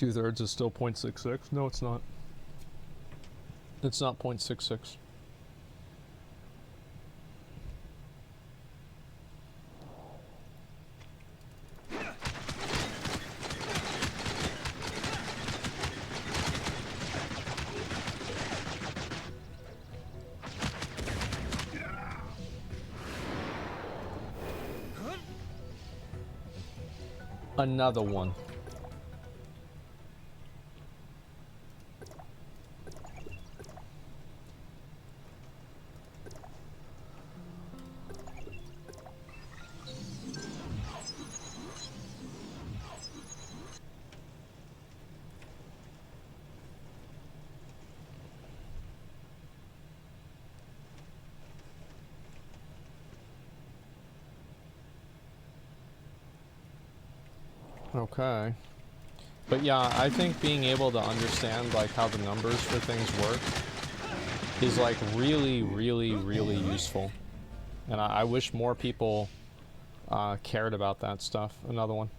2/3 is still 0.66. No, it's not. It's not 0.66. Another one. Okay. But yeah, I think being able to understand like how the numbers for things work is like really, really, really useful. And I wish more people cared about that stuff. Another one.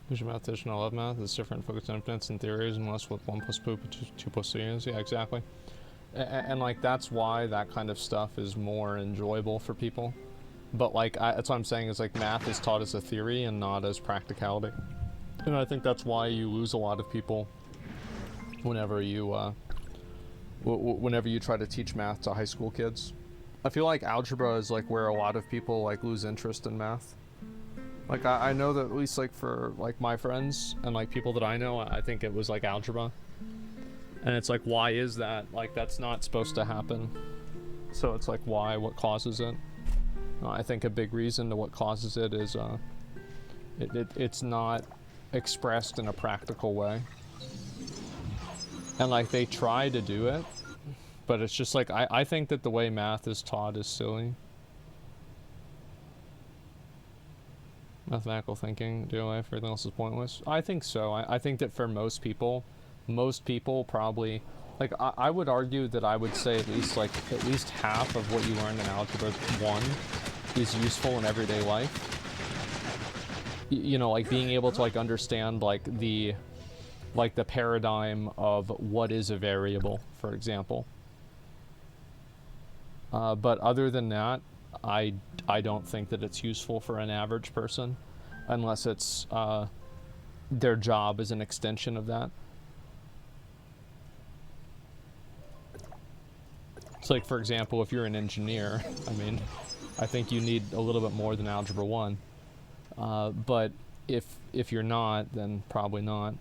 Who's your mathematician? I love math. It's different. Focus on infinite and theories and less with 1 plus 2, 2 plus 3 is. Yeah, exactly. And like that's why that kind of stuff is more enjoyable for people. But like that's what I'm saying is like math is taught as a theory and not as practicality. And I think that's why you lose a lot of people whenever you whenever you try to teach math to high school kids. I feel like algebra is like where a lot of people like lose interest in math. Like I know that at least like for like my friends and like people that I know, I think it was like algebra. And it's like, why is that? Like that's not supposed to happen. So it's like, why? What causes it? I think a big reason to what causes it is it's not expressed in a practical way. And like they try to do it, but it's just like I think that the way math is taught is silly. Mathematical thinking, do life, everything else is pointless. I think so. I think that for most people probably, like I would argue that I would say at least half of what you learn in Algebra 1 is useful in everyday life. You know, like being able to like understand like the paradigm of what is a variable, for example. But other than that, I don't think that it's useful for an average person unless it's their job is an extension of that. It's like, for example, if you're an engineer, I mean, I think you need a little bit more than Algebra 1. But if you're not, then probably not.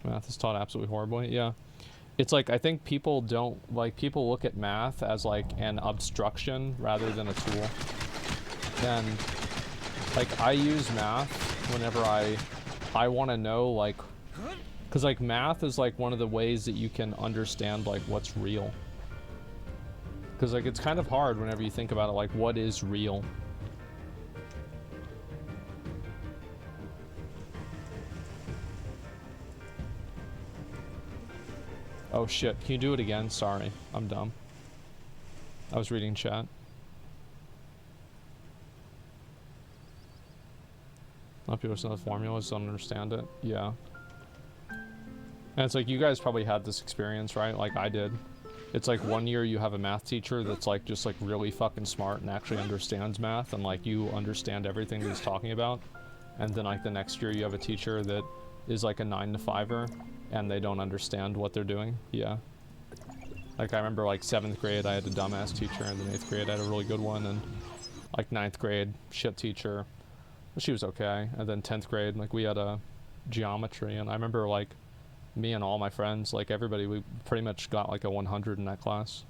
Math is taught absolutely horribly, yeah. It's like, I think people don't, like, people look at math as, like, an obstruction rather than a tool. And, like, I use math whenever I want to know, like, because, like, math is, like, one of the ways that you can understand, like, what's real. Because, like, it's kind of hard whenever you think about it, like, what is real? Oh shit, can you do it again? Sorry, I'm dumb. I was reading chat. A lot of people know the formulas, don't understand it. Yeah. And it's like, you guys probably had this experience, right? Like I did. It's like one year you have a math teacher that's like just like really fucking smart and actually understands math and like you understand everything that he's talking about. And then like the next year you have a teacher that is like a 9 to 5er and they don't understand what they're doing. Yeah. Like I remember like 7th grade I had a dumbass teacher, and then 8th grade I had a really good one, and like 9th grade shit teacher. She was okay. And then 10th grade like we had a geometry, and I remember like me and all my friends, like everybody, we pretty much got like a 100 in that class.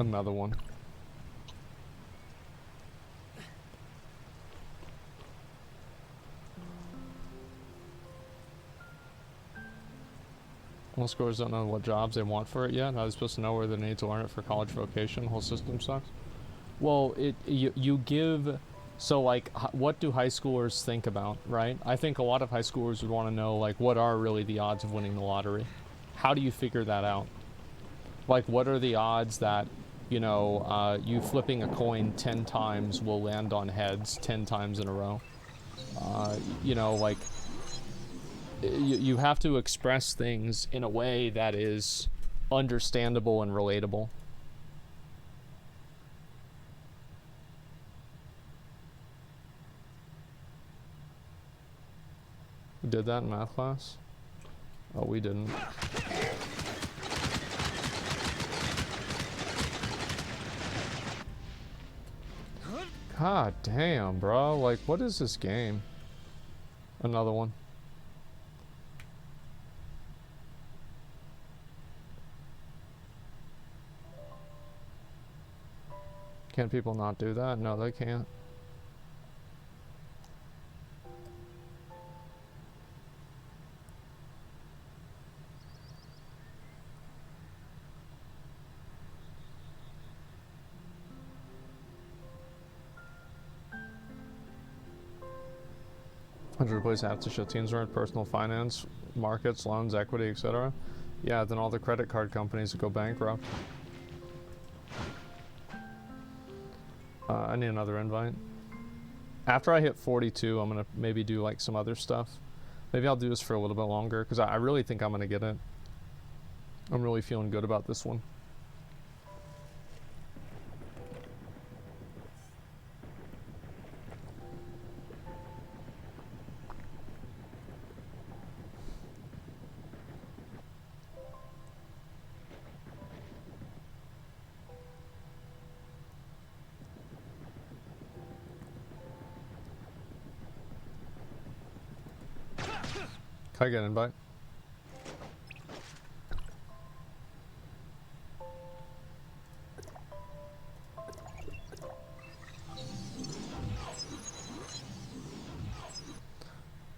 Another one. Most scores don't know what jobs they want for it yet. How are they supposed to know where they need to learn it for college vocation? The whole system sucks. Well, you give, so like, what do high schoolers think about, right? I think a lot of high schoolers would want to know, like, what are really the odds of winning the lottery? How do you figure that out? Like, what are the odds that, you know, you flipping a coin 10 times will land on heads 10 times in a row? You know, like, you have to express things in a way that is understandable and relatable. We did that in math class? Oh, we didn't. God damn, bro. Like, what is this game? Another one. Can people not do that? No, they can't. Hundred replace half the shit teams are in personal finance, markets, loans, equity, etc. Yeah, then all the credit card companies would go bankrupt. I need another invite. After I hit 42, I'm gonna maybe do like some other stuff. Maybe I'll do this for a little bit longer because I really think I'm gonna get it. I'm really feeling good about this one. Can I get an invite?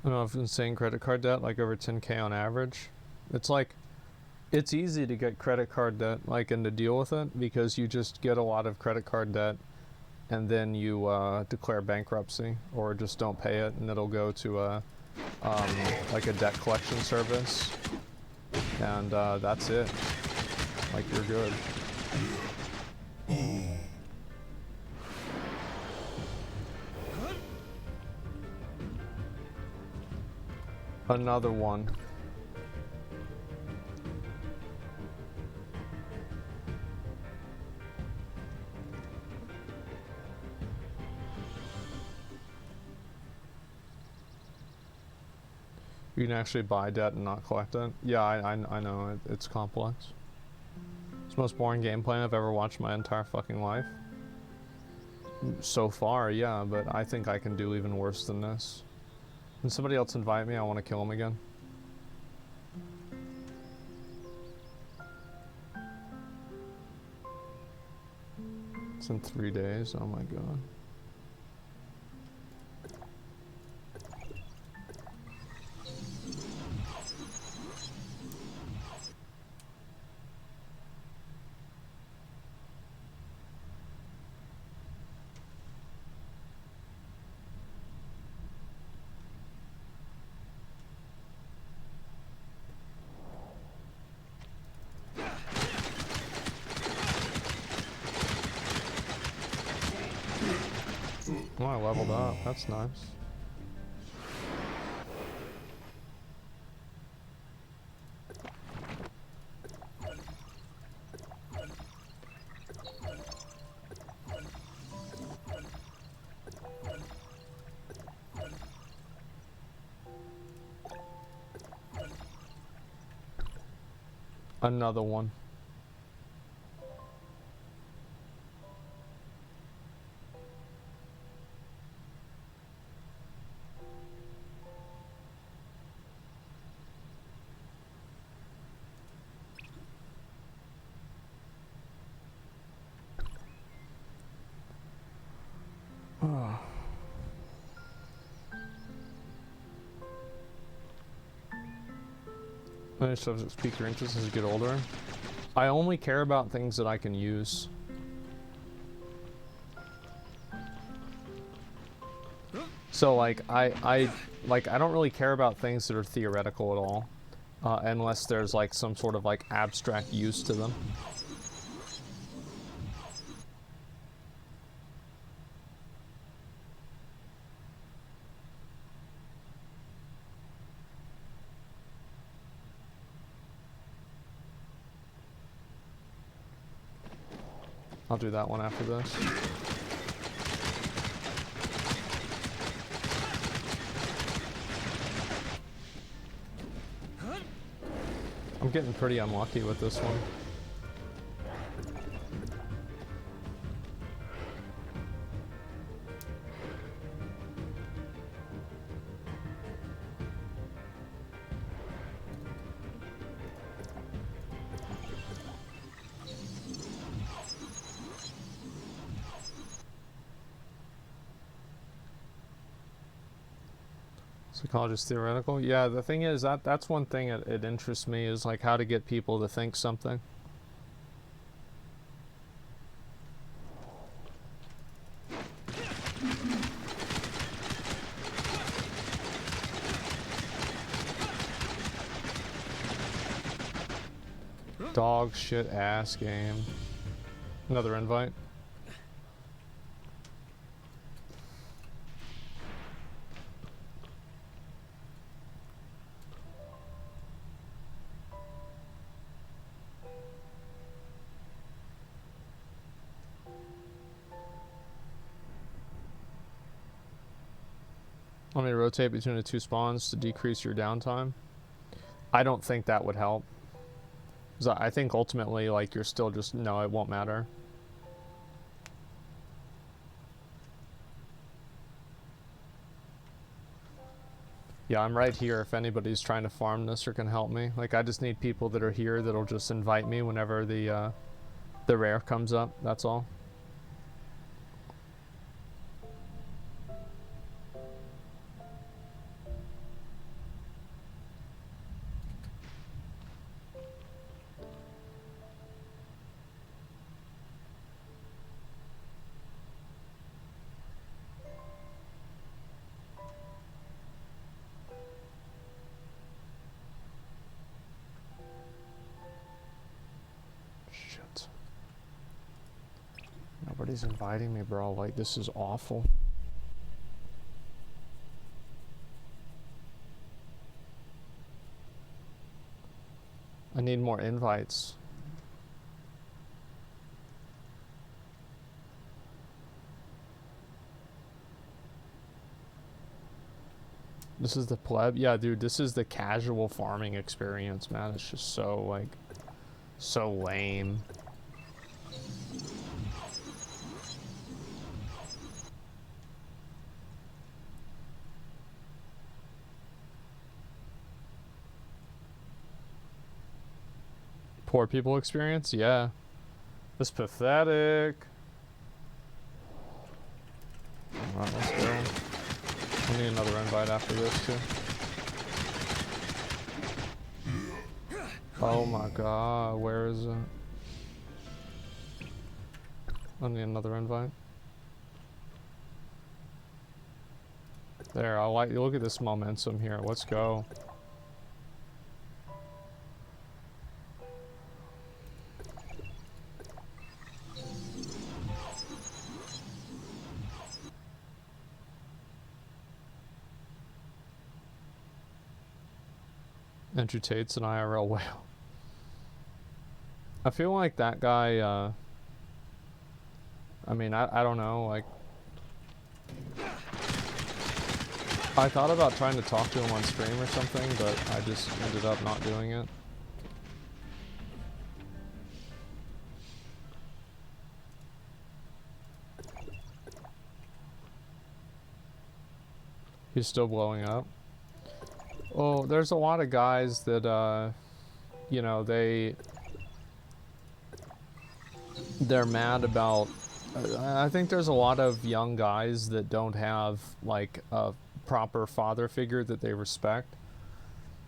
I don't know if insane credit card debt, like over 10K on average. It's like, it's easy to get credit card debt, like, and to deal with it because you just get a lot of credit card debt and then you declare bankruptcy or just don't pay it and it'll go to a like a debt collection service, and that's it. Like, you're good. Another one. You can actually buy debt and not collect it. Yeah, I know, it's complex. It's the most boring gameplay I've ever watched my entire fucking life. So far, yeah, but I think I can do even worse than this. Can somebody else invite me? I want to kill him again. It's in 3 days, oh my god. Oh, I leveled up. That's nice. Another one. Any subjects pique your interest as you get older? I only care about things that I can use. So like I don't really care about things that are theoretical at all, unless there's like some sort of like abstract use to them. I'll do that one after this. I'm getting pretty unlucky with this one. Psychologist theoretical? Yeah, the thing is that's one thing it interests me is like how to get people to think something. Dog shit ass game. Another invite. Want me to rotate between the two spawns to decrease your downtime? I don't think that would help. I think ultimately, like, you're still just... No, it won't matter. Yeah, I'm right here if anybody's trying to farm this or can help me. Like, I just need people that are here that'll just invite me whenever the rare comes up. That's all. Nobody's inviting me, bro. Like, this is awful. I need more invites. This is the pleb? Yeah, dude, this is the casual farming experience, man. It's just so, like, so lame. Poor people experience? Yeah. It's pathetic. Alright, let's go. I need another invite after this, too. Oh my god, where is it? I need another invite. There, I like, look at this momentum here. Let's go. Andrew Tate's an IRL whale. I feel like that guy, I mean, I don't know, like... I thought about trying to talk to him on stream or something, but I just ended up not doing it. He's still blowing up. Oh, there's a lot of guys that, you know, they're mad about... I think there's a lot of young guys that don't have, like, a proper father figure that they respect.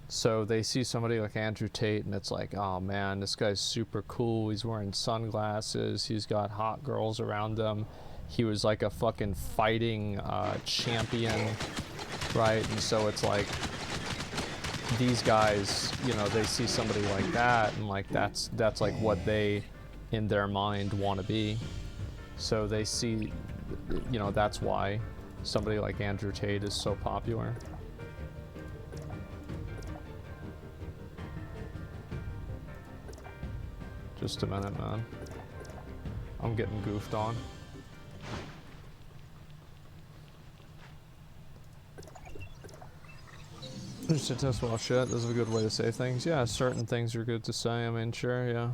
So they see somebody like Andrew Tate and it's like, oh man, this guy's super cool. He's wearing sunglasses. He's got hot girls around him. He was like a fucking fighting champion, right? And so it's like these guys, you know, they see somebody like that and like that's like what they in their mind want to be. So they see, you know, that's why somebody like Andrew Tate is so popular. Just a minute, man. I'm getting goofed on. Just to test well shit, this is a good way to say things. Yeah, certain things are good to say, I mean, sure, yeah.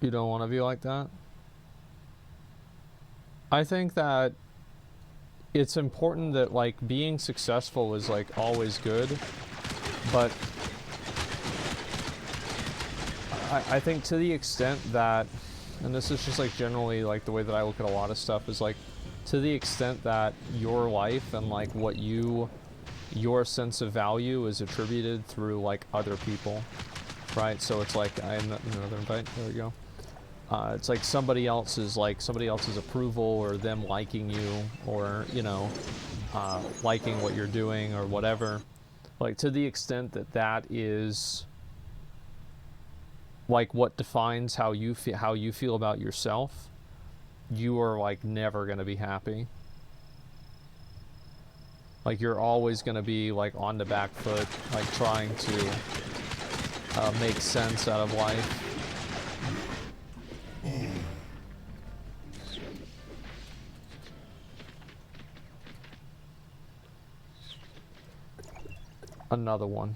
You don't want to be like that? I think that it's important that, like, being successful is, like, always good, but I think to the extent that, and this is just, like, generally, like, the way that I look at a lot of stuff is, like, to the extent that your life and, like, what your sense of value is attributed through, like, other people, right? So it's like, another invite, there we go. It's like somebody else's approval or them liking you or, you know, liking what you're doing or whatever. Like, to the extent that that is, like, what defines how you feel about yourself, you are, like, never going to be happy. Like, you're always going to be, like, on the back foot, like, trying to make sense out of life. Another one.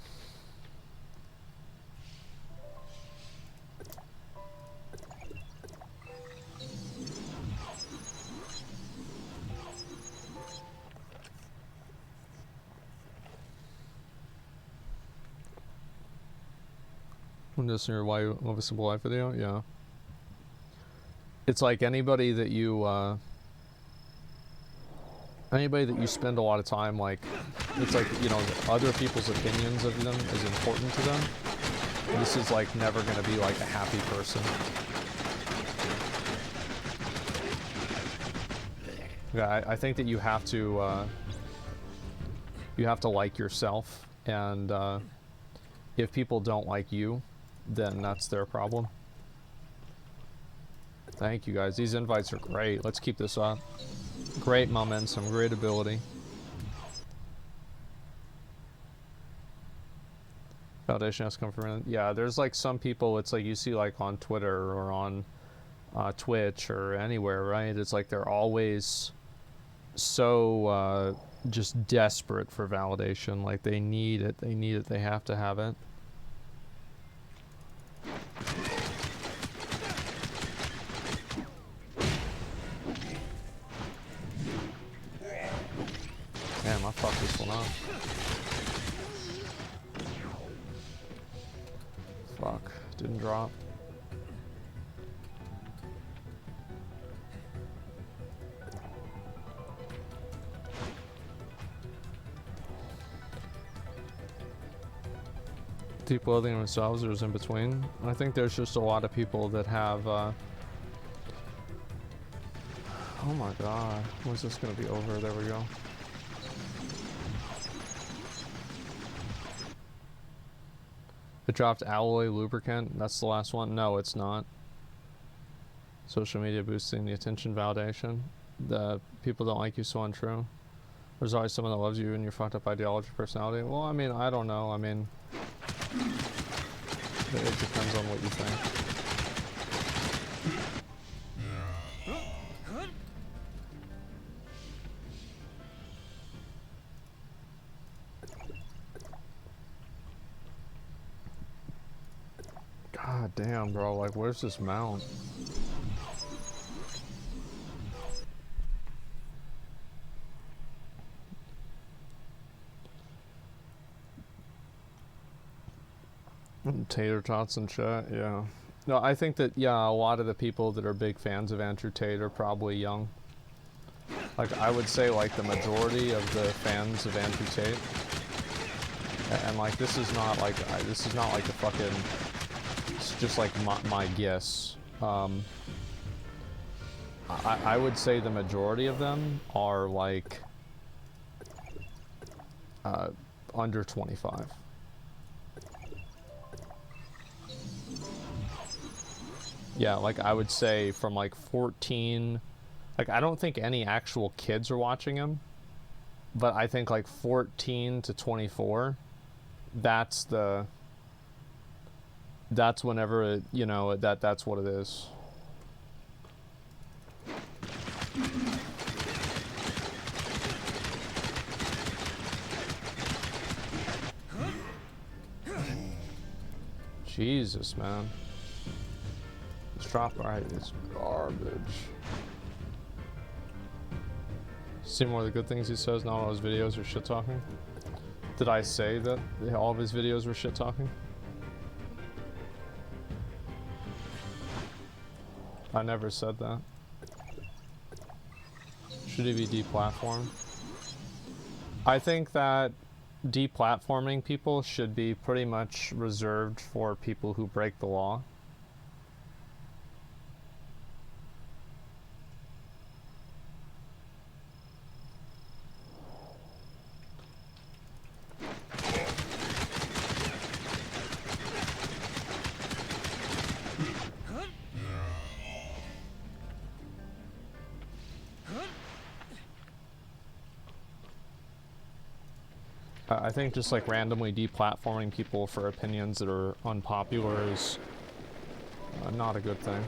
When this your why love a simple life video, yeah. It's like anybody that you spend a lot of time, like, it's like, you know, other people's opinions of them is important to them. This is, like, never going to be, like, a happy person. Yeah, I think that you have to like yourself, and if people don't like you, then that's their problem. Thank you guys. These invites are great. Let's keep this up. Great momentum, great ability. Validation has come from, yeah, there's like some people, it's like you see like on Twitter or on Twitch or anywhere, right? It's like they're always so just desperate for validation. Like they need it, they have to have it. Damn, I fucked this one up. Fuck, didn't drop. Deep loathing themselves or is in between. I think there's just a lot of people that have oh my god, when's this gonna be over? There we go. It dropped alloy lubricant. That's the last one. No, it's not. Social media boosting the attention validation. The people don't like you, so untrue. There's always someone that loves you and your fucked up ideology, personality. Well, I mean, I don't know. I mean, it depends on what you think. God damn, bro. Like, where's this mount? Tater tots and shit, yeah. No, I think that, yeah, a lot of the people that are big fans of Andrew Tate are probably young. Like, I would say, like, the majority of the fans of Andrew Tate, and like, this is not like a fucking, it's just like my guess. I would say the majority of them are like under 25. Yeah, like I would say from like 14, like I don't think any actual kids are watching him, but I think like 14 to 24, that's whenever it, you know, that's what it is. Jesus, man. This drop right is garbage. See more of the good things he says, not all his videos are shit talking. Did I say that all of his videos were shit talking? I never said that. Should he be deplatformed? I think that deplatforming people should be pretty much reserved for people who break the law. I think just like randomly deplatforming people for opinions that are unpopular is not a good thing.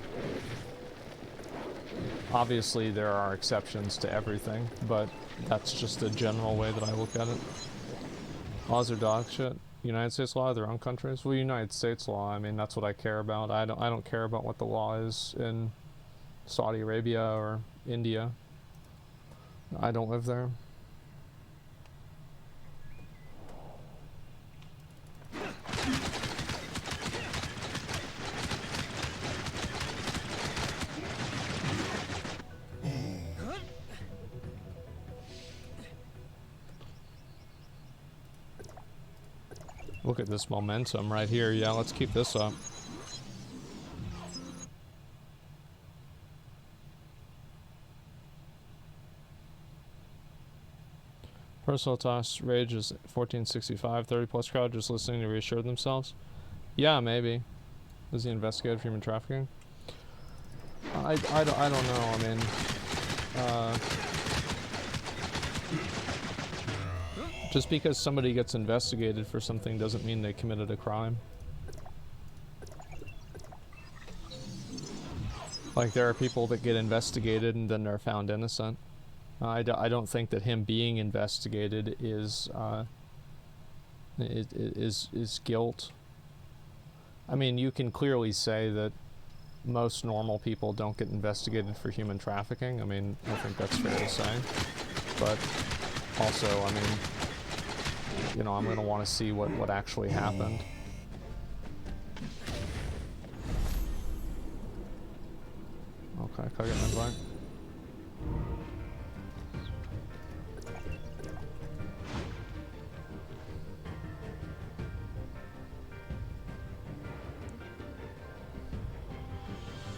Obviously there are exceptions to everything, but that's just a general way that I look at it. Laws are dog shit. United States law, their own countries? Well, United States law, I mean, that's what I care about. I don't care about what the law is in Saudi Arabia or India. I don't live there. Look at this momentum right here. Yeah, let's keep this up. Personal toss rage is 1465, 30 plus crowd just listening to reassure themselves. Yeah, maybe. Is he investigated for human trafficking? I don't know. I mean, just because somebody gets investigated for something doesn't mean they committed a crime. Like, there are people that get investigated and then they're found innocent. I don't think that him being investigated is guilt. I mean, you can clearly say that most normal people don't get investigated for human trafficking. I mean, I think that's fair to say. But also, I mean, you know, I'm going to want to see what actually happened. Okay, can I get an invite?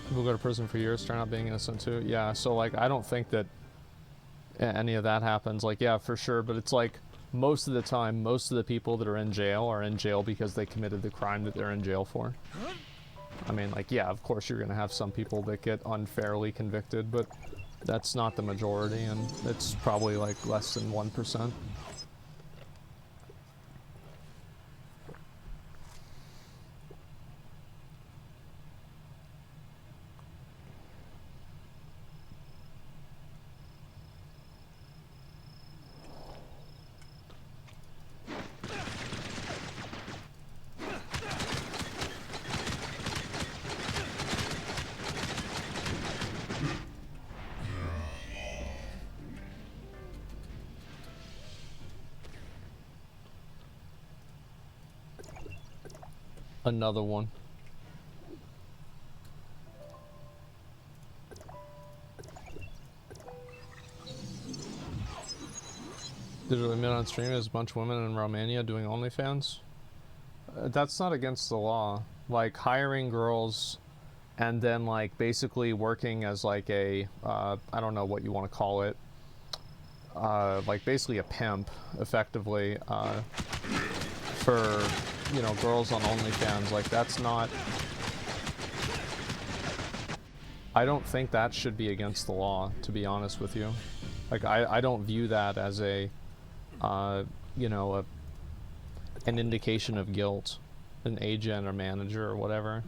People go to prison for years, turn out being innocent too. Yeah, so like, I don't think that any of that happens. Like, yeah, for sure, but it's like, most of the time, most of the people that are in jail because they committed the crime that they're in jail for. I mean, like, yeah, of course you're gonna have some people that get unfairly convicted, but that's not the majority, and it's probably like less than 1%. Another one. Digitally admit on stream is a bunch of women in Romania doing OnlyFans. That's not against the law. Like hiring girls and then like basically working as like a I don't know what you want to call it, like basically a pimp, effectively, for, you know, girls on OnlyFans. Like that's not. I don't think that should be against the law, to be honest with you. Like I don't view that as a, you know, an indication of guilt, an agent or manager or whatever.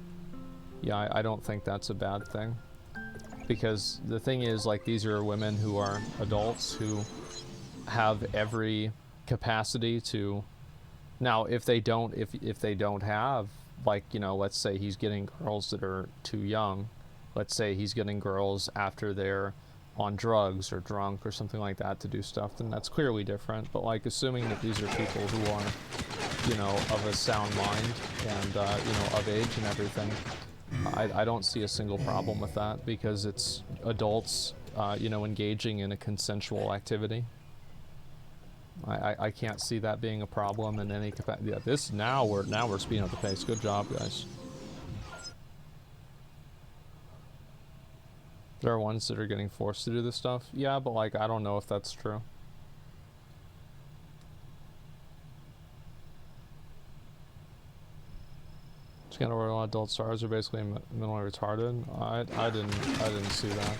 Yeah, I don't think that's a bad thing. Because the thing is, like, these are women who are adults who have every capacity to. Now, if they don't have, like, you know, let's say he's getting girls that are too young. Let's say he's getting girls after they're on drugs or drunk or something like that to do stuff, then that's clearly different. But, like, assuming that these are people who are, you know, of a sound mind and, you know, of age and everything, I don't see a single problem with that, because it's adults, you know, engaging in a consensual activity. I can't see that being a problem in any capacity. Yeah, this now we're speeding up the pace. Good job, guys. There are ones that are getting forced to do this stuff. Yeah, but like I don't know if that's true. Scandal where a lot of adult stars are basically mentally retarded. I didn't see that.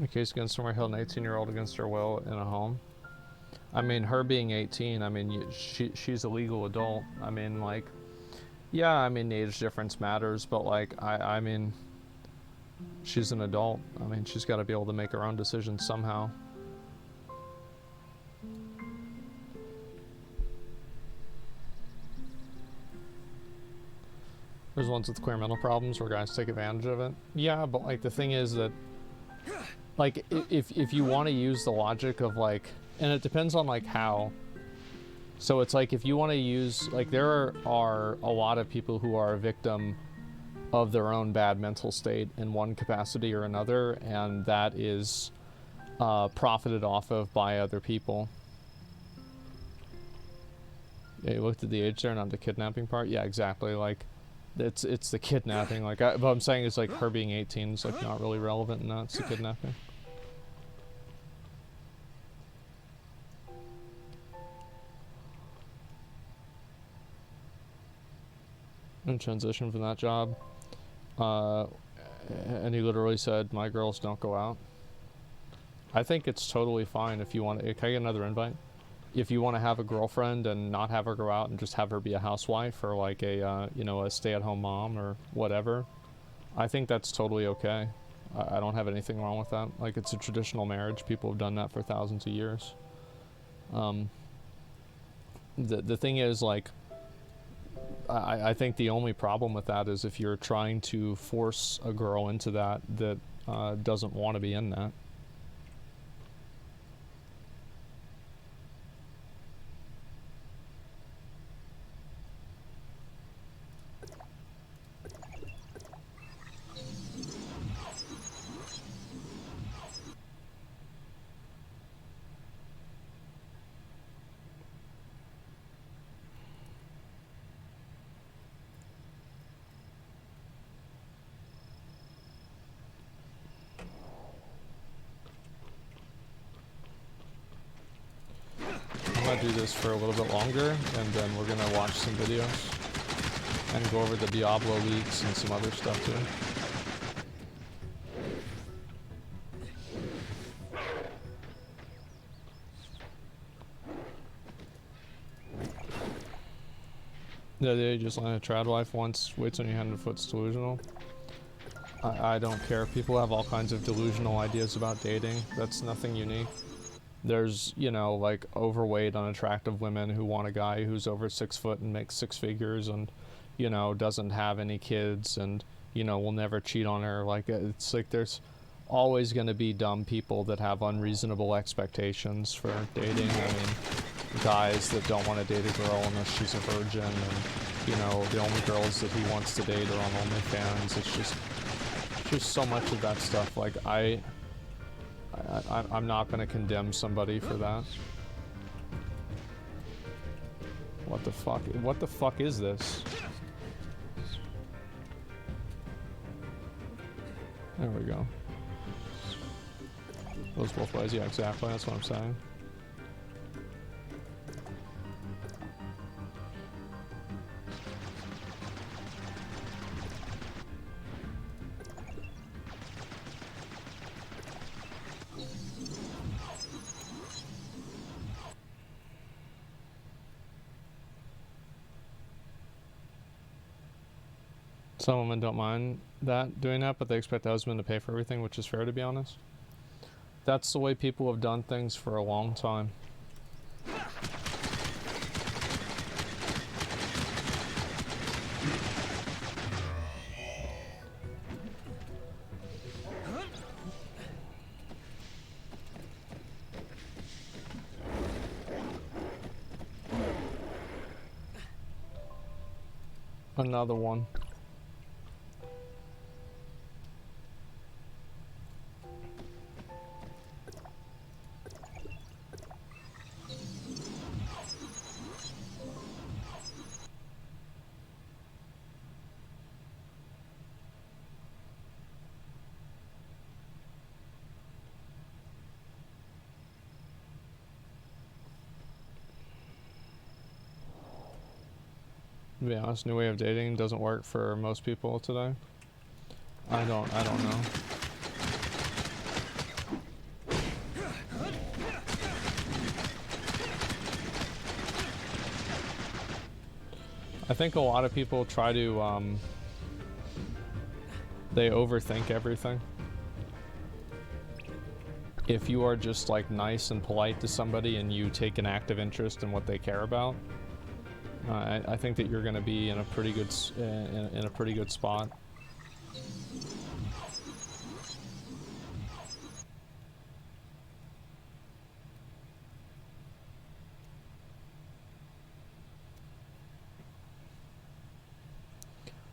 The case against Summer held an 18-year-old against her will in a home. I mean, her being 18, I mean, she's a legal adult. I mean, like, yeah, I mean, the age difference matters, but like, I mean, she's an adult. I mean, she's got to be able to make her own decisions somehow. There's ones with queer mental problems where guys take advantage of it. Yeah, but like, the thing is that, like, if you want to use the logic of like, and it depends on like how. So it's like, if you want to use, like, there are a lot of people who are a victim of their own bad mental state in one capacity or another, and that is profited off of by other people. Yeah, you looked at the age there, not the kidnapping part. Yeah, exactly. Like, it's the kidnapping. Like, but I'm saying is like her being 18 is like not really relevant, and that's the kidnapping. And transition from that job, and he literally said, "My girls don't go out." I think it's totally fine if you want to. Can I get another invite? If you want to have a girlfriend and not have her go out and just have her be a housewife or like a you know, a stay-at-home mom or whatever, I think that's totally okay. I don't have anything wrong with that. Like, it's a traditional marriage. People have done that for thousands of years. The thing is, like, I think the only problem with that is if you're trying to force a girl into that doesn't want to be in that. Do this for a little bit longer, and then we're gonna watch some videos and go over the Diablo leaks and some other stuff too. The other day, just landed a trad wife once, waits on your hand and foot's delusional. I don't care. People have all kinds of delusional ideas about dating. That's nothing unique. There's, you know, like, overweight, unattractive women who want a guy who's over 6 foot and makes 6 figures and, you know, doesn't have any kids and, you know, will never cheat on her. Like, it's like there's always going to be dumb people that have unreasonable expectations for dating. I mean, guys that don't want to date a girl unless she's a virgin, and, you know, the only girls that he wants to date are on OnlyFans. It's just so much of that stuff. Like, I'm not going to condemn somebody for that. What the fuck? What the fuck is this? There we go. Goes both ways. Yeah, exactly. That's what I'm saying. Some women don't mind doing that, but they expect the husband to pay for everything, which is fair, to be honest. That's the way people have done things for a long time. Another one. To be honest, new way of dating doesn't work for most people today. I don't know. I think a lot of people try to, they overthink everything. If you are just like nice and polite to somebody and you take an active interest in what they care about, I think that you're going to be in a pretty good in a pretty good spot.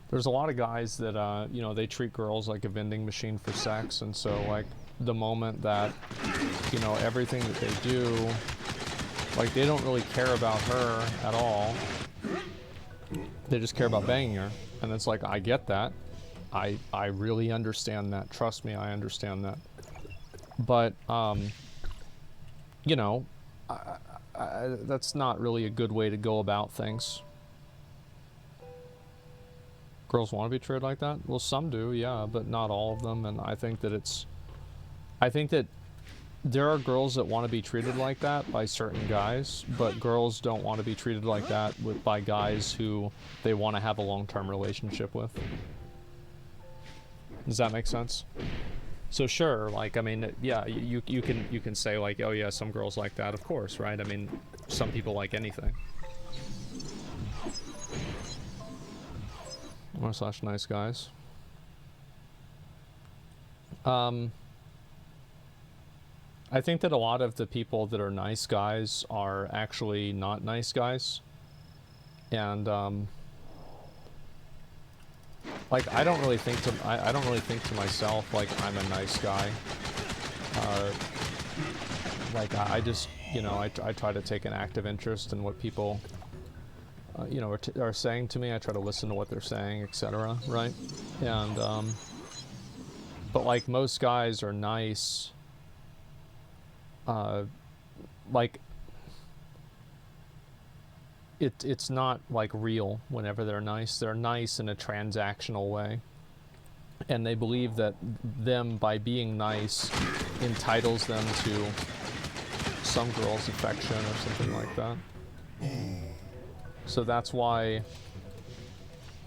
There's a lot of guys that you know, they treat girls like a vending machine for sex, and so like the moment that, you know, everything that they do, like they don't really care about her at all. They just care about banging her. And it's like, I get that. I really understand that. Trust me, I understand that. But, you know, that's not really a good way to go about things. Girls want to be treated like that? Well, some do, yeah, but not all of them. And I think that there are girls that want to be treated like that by certain guys, but girls don't want to be treated like that by guys who they want to have a long-term relationship with. Does that make sense? So sure, like, I mean, yeah, you can say like, oh yeah, some girls like that, of course, right? I mean, some people like anything. / nice guys. I think that a lot of the people that are nice guys are actually not nice guys. And, like, I don't really think to myself, like, I'm a nice guy. Like, I just, you know, I try to take an active interest in what people, you know, are saying to me. I try to listen to what they're saying, etc., right? And, but, like, most guys are nice. Like, it's not like real whenever they're nice. They're nice in a transactional way, and they believe that them, by being nice, entitles them to some girl's affection or something like that. So that's why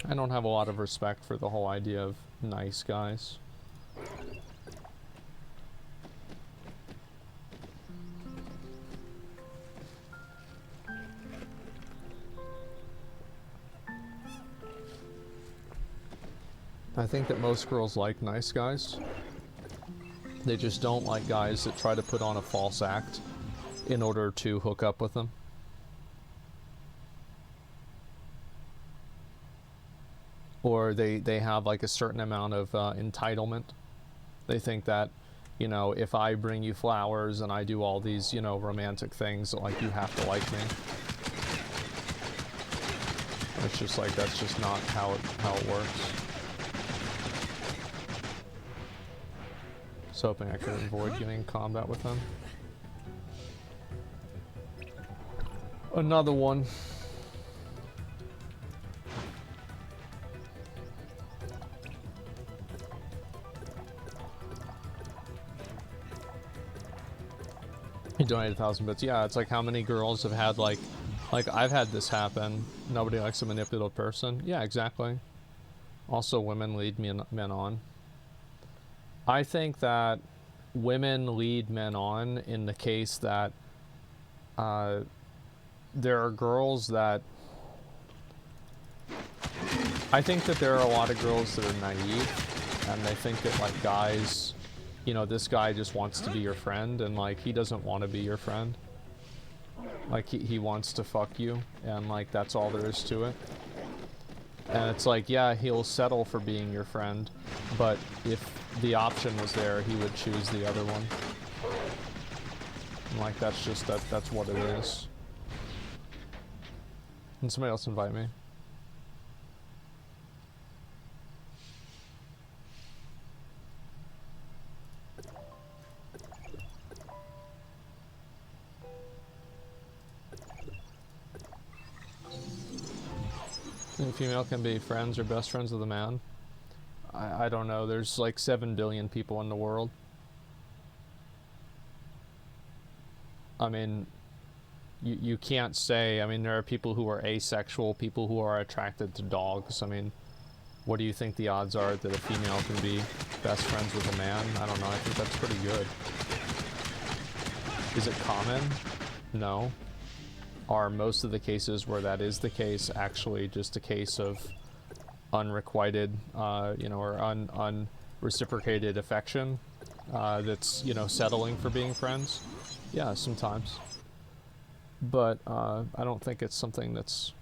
I don't have a lot of respect for the whole idea of nice guys. I think that most girls like nice guys. They just don't like guys that try to put on a false act in order to hook up with them. Or they have like a certain amount of entitlement. They think that, you know, if I bring you flowers and I do all these, you know, romantic things, like, you have to like me. It's just like, that's just not how it works. So hoping I could avoid getting in combat with them. Another one. You donated 1,000 bits. Yeah, it's like how many girls have had like I've had this happen. Nobody likes a manipulative person. Yeah, exactly. Also, women lead men on. I think that women lead men on in the case that there are girls that... I think that there are a lot of girls that are naive, and they think that, like, guys, you know, this guy just wants to be your friend, and, like, he doesn't want to be your friend. Like, he wants to fuck you, and, like, that's all there is to it. And it's like, yeah, he'll settle for being your friend, but if the option was there, he would choose the other one. And, like, that's just, that's what it is. Can somebody else invite me? A female can be friends or best friends with a man. I don't know. There's like 7 billion people in the world. I mean, you can't say... I mean, there are people who are asexual, people who are attracted to dogs. I mean, what do you think the odds are that a female can be best friends with a man? I don't know. I think that's pretty good. Is it common? No. Are most of the cases where that is the case actually just a case of unrequited, you know, or unreciprocated affection that's, you know, settling for being friends? Yeah, sometimes. But I don't think it's something that's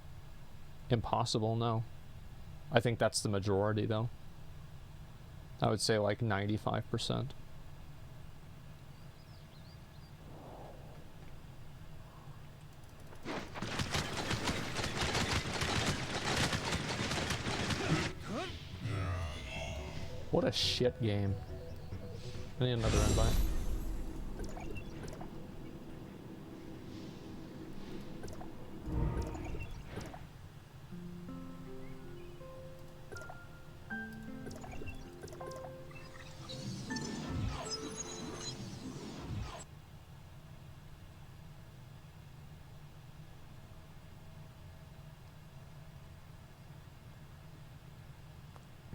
impossible, no. I think that's the majority, though. I would say like 95%. What a shit game. I need another invite.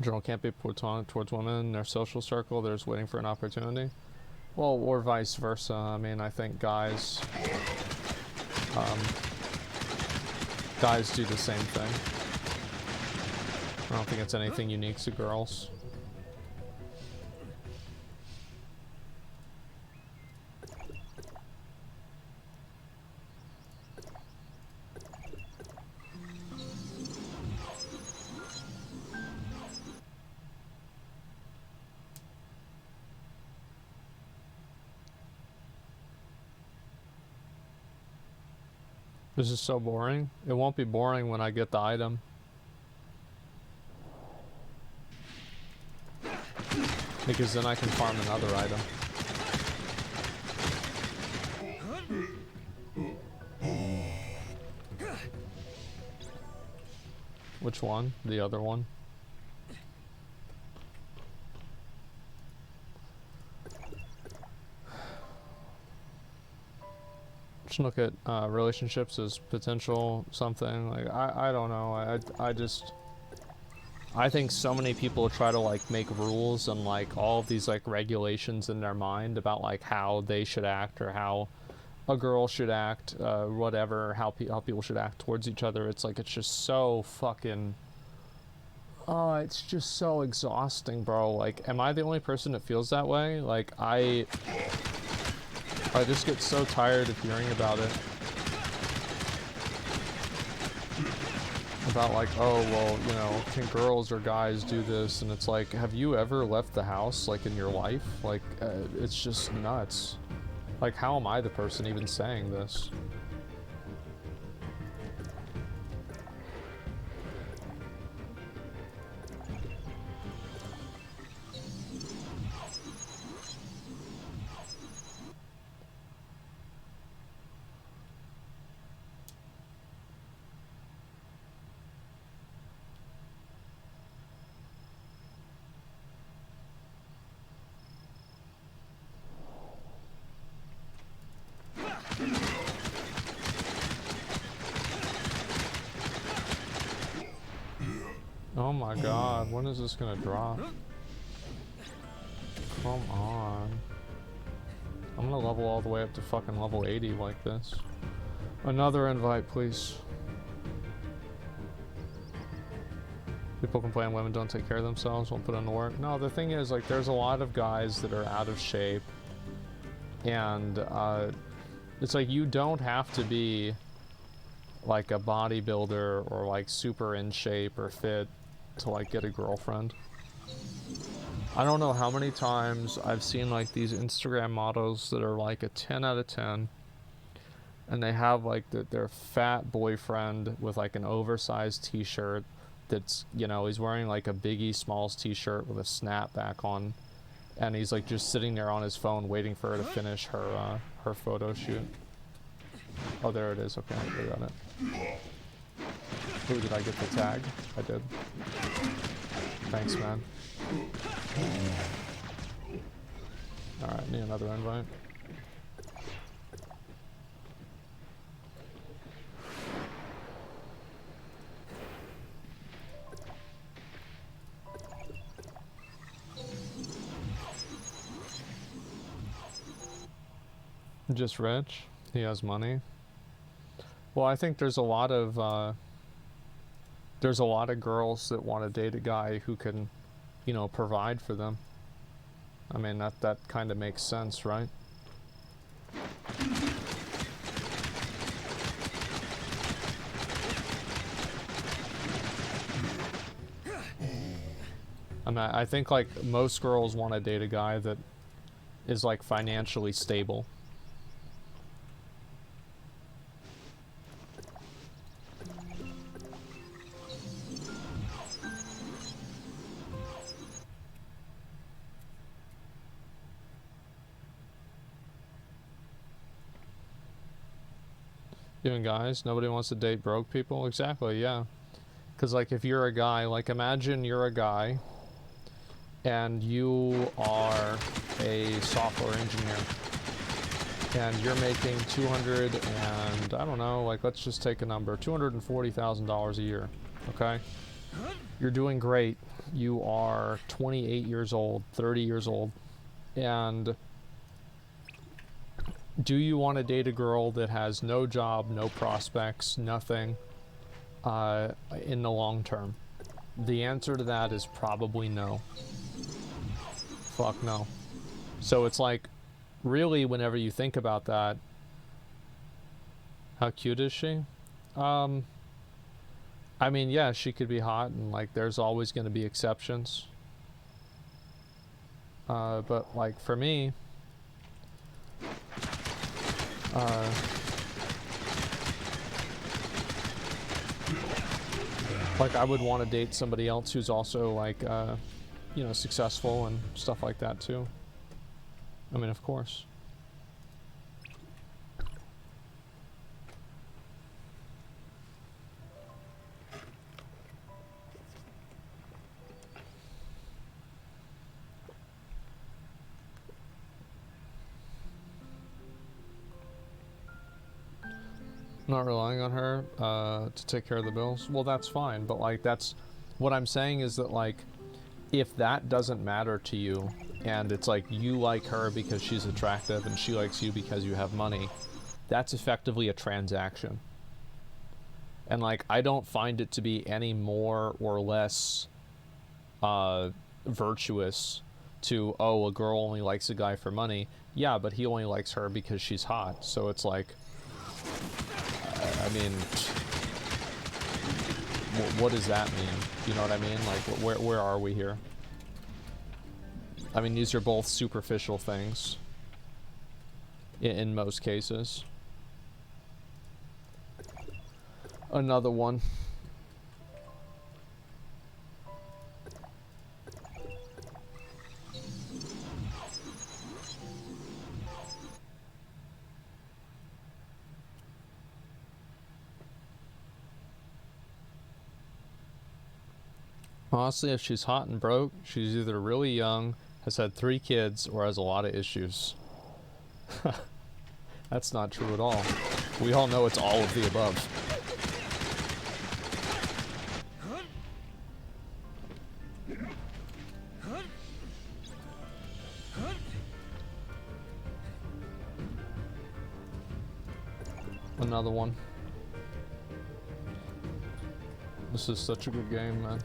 General can't be platonic towards women in their social circle. They're just waiting for an opportunity. Well, or vice versa. I mean, I think guys do the same thing. I don't think it's anything unique to girls. This is so boring. It won't be boring when I get the item. Because then I can farm another item. Which one? The other one? Look at relationships as potential something. Like, I don't know. I think so many people try to like make rules and like all of these like regulations in their mind about like how they should act or how a girl should act, whatever, how people should act towards each other. It's like, it's just so fucking Oh, it's just so exhausting, bro. Like, am I the only person that feels that way? Like, I just get so tired of hearing about it. About like, oh, well, you know, can girls or guys do this? And it's like, have you ever left the house, like, in your life? Like, it's just nuts. Like, how am I the person even saying this? Oh my god, when is this gonna drop? Come on. I'm gonna level all the way up to fucking level 80 like this. Another invite, please. People complain women don't take care of themselves, won't put in the work. No, the thing is, like, there's a lot of guys that are out of shape. And, it's like, you don't have to be, like, a bodybuilder or, like, super in shape or fit to, like, get a girlfriend. I don't know how many times I've seen, like, these Instagram models that are, like, a 10 out of 10. And they have, like, their fat boyfriend with, like, an oversized t-shirt that's, you know, he's wearing, like, a Biggie Smalls t-shirt with a snapback on. And he's, like, just sitting there on his phone waiting for her to finish her, her photo shoot. Oh, there it is. Okay, I got it. Ooh, did I get the tag? I did. Thanks, man. Alright, need another invite. Just rich? He has money? Well, I think there's a lot of girls that want to date a guy who can, you know, provide for them. I mean, that kind of makes sense, right? I mean, I think, like, most girls want to date a guy that is, like, financially stable. Even guys, nobody wants to date broke people? Exactly, yeah. Because, like, if you're a guy, like, imagine you're a guy and you are a software engineer and you're making 200 and, I don't know, like, let's just take a number, $240,000 a year, okay? You're doing great. You are 28 years old, 30 years old, and do you want to date a girl that has no job, no prospects, nothing in the long term? The answer to that is probably no. Fuck no. So it's like, really, whenever you think about that, how cute is she? I mean, yeah, she could be hot, and, like, there's always going to be exceptions. But, like, for me, like, I would want to date somebody else who's also, like, you know, successful and stuff like that too. I mean, of course. Not relying on her to take care of the bills. Well, that's fine, but, like, that's what I'm saying is that, like, if that doesn't matter to you and it's like you like her because she's attractive and she likes you because you have money, that's effectively a transaction. And, like, I don't find it to be any more or less virtuous to, oh, a girl only likes a guy for money. Yeah, but he only likes her because she's hot. So it's like, I mean, what does that mean? You know what I mean? Like, where are we here? I mean, these are both superficial things in most cases. Another one. Honestly, if she's hot and broke, she's either really young, has had 3 kids, or has a lot of issues. That's not true at all. We all know it's all of the above. Another one. This is such a good game, man.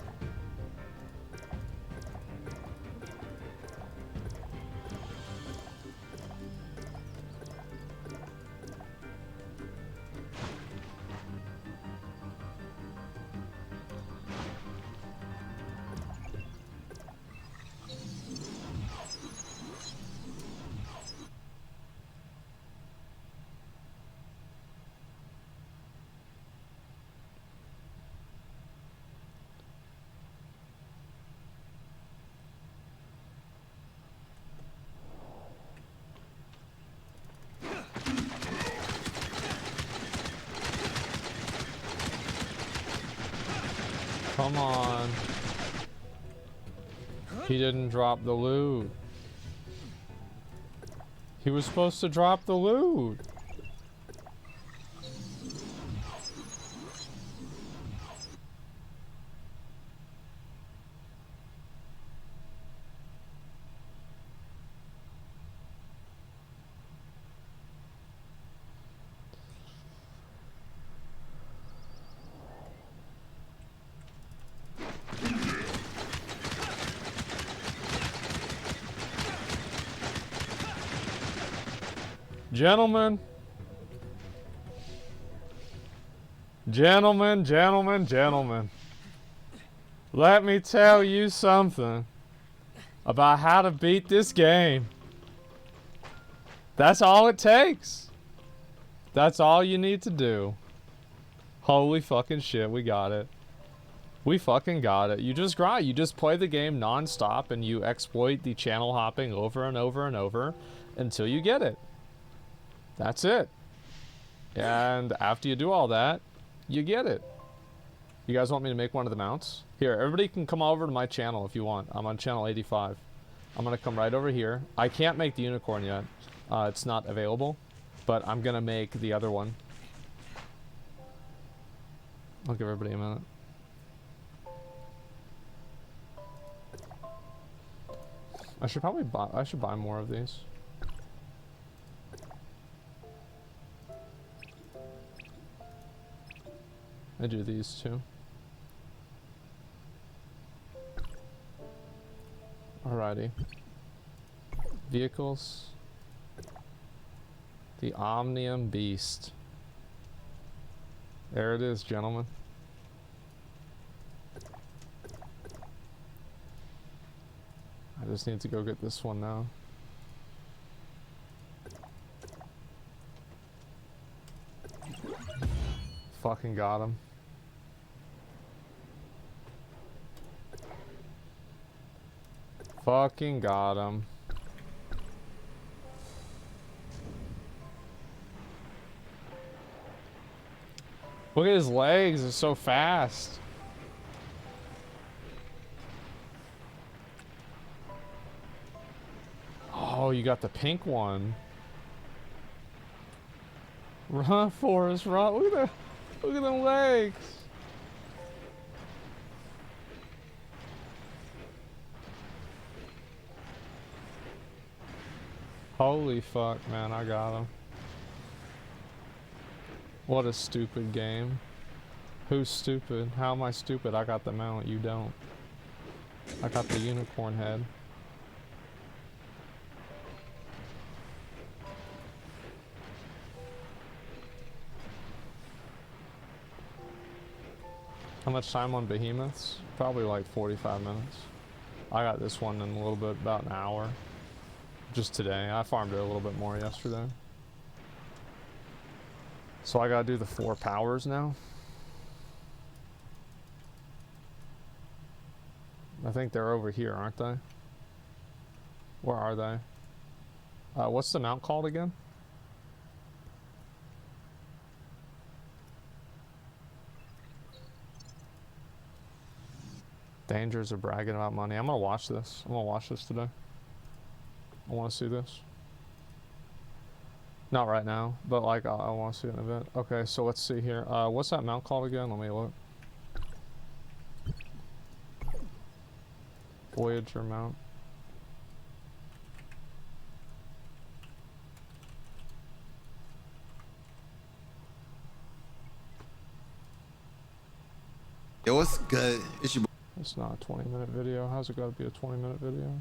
Come on. He didn't drop the loot. He was supposed to drop the loot. Gentlemen. Gentlemen, gentlemen, gentlemen. Let me tell you something about how to beat this game. That's all it takes. That's all you need to do. Holy fucking shit, we got it. We fucking got it. You just grind. You just play the game non-stop and you exploit the channel hopping over and over and over until you get it. That's it. And after you do all that, you get it. You guys want me to make one of the mounts? Here, everybody can come over to my channel if you want. I'm on channel 85. I'm gonna come right over here. I can't make the unicorn yet. It's not available, but I'm gonna make the other one. I'll give everybody a minute. I should probably buy more of these. I do these too. Alrighty. Vehicles. The Omnium Beast. There it is, gentlemen. I just need to go get this one now. Fucking got him. Fucking got him. Look at his legs, they're so fast. Oh, you got the pink one. Run, Forrest, run. Look at them legs. Holy fuck, man, I got him. What a stupid game. Who's stupid? How am I stupid? I got the mount, you don't. I got the unicorn head. How much time on behemoths? Probably like 45 minutes. I got this one in a little bit, about an hour. Just today. I farmed it a little bit more yesterday. So I gotta do the 4 powers now. I think they're over here, aren't they? Where are they? What's the mount called again? Dangers of bragging about money. I'm gonna watch this. I'm gonna watch this today. I wanna see this. Not right now, but like I wanna see it in a bit. Okay, so let's see here. What's that mount called again? Let me look. Voyager mount. Yo, what's good? It's your boy. It's not a 20-minute video. How's it gotta be a 20-minute video?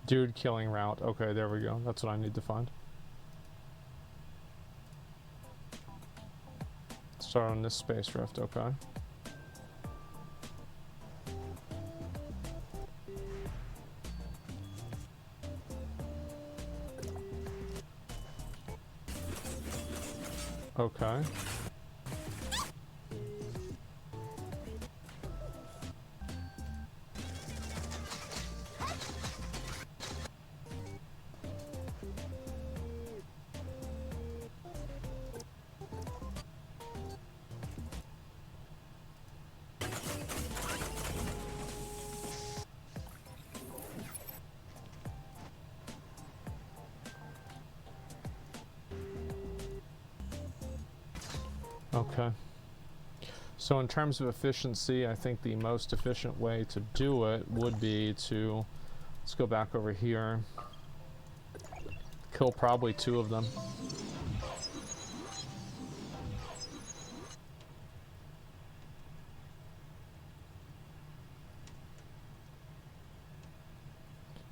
Dude killing route. Okay, there we go. That's what I need to find. Start on this space rift, okay. Okay. Okay. So in terms of efficiency, I think the most efficient way to do it would be to, let's go back over here, kill probably 2 of them.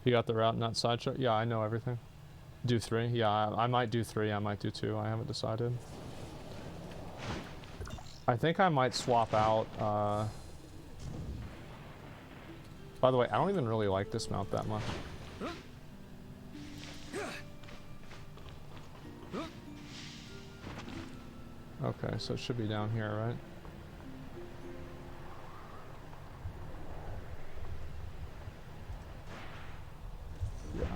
You got the route in that sideshow? Yeah, I know everything. Do 3? Yeah, I might do 3, I might do 2, I haven't decided. I think I might swap out, by the way, I don't even really like this mount that much. Okay, so it should be down here, right? Yeah.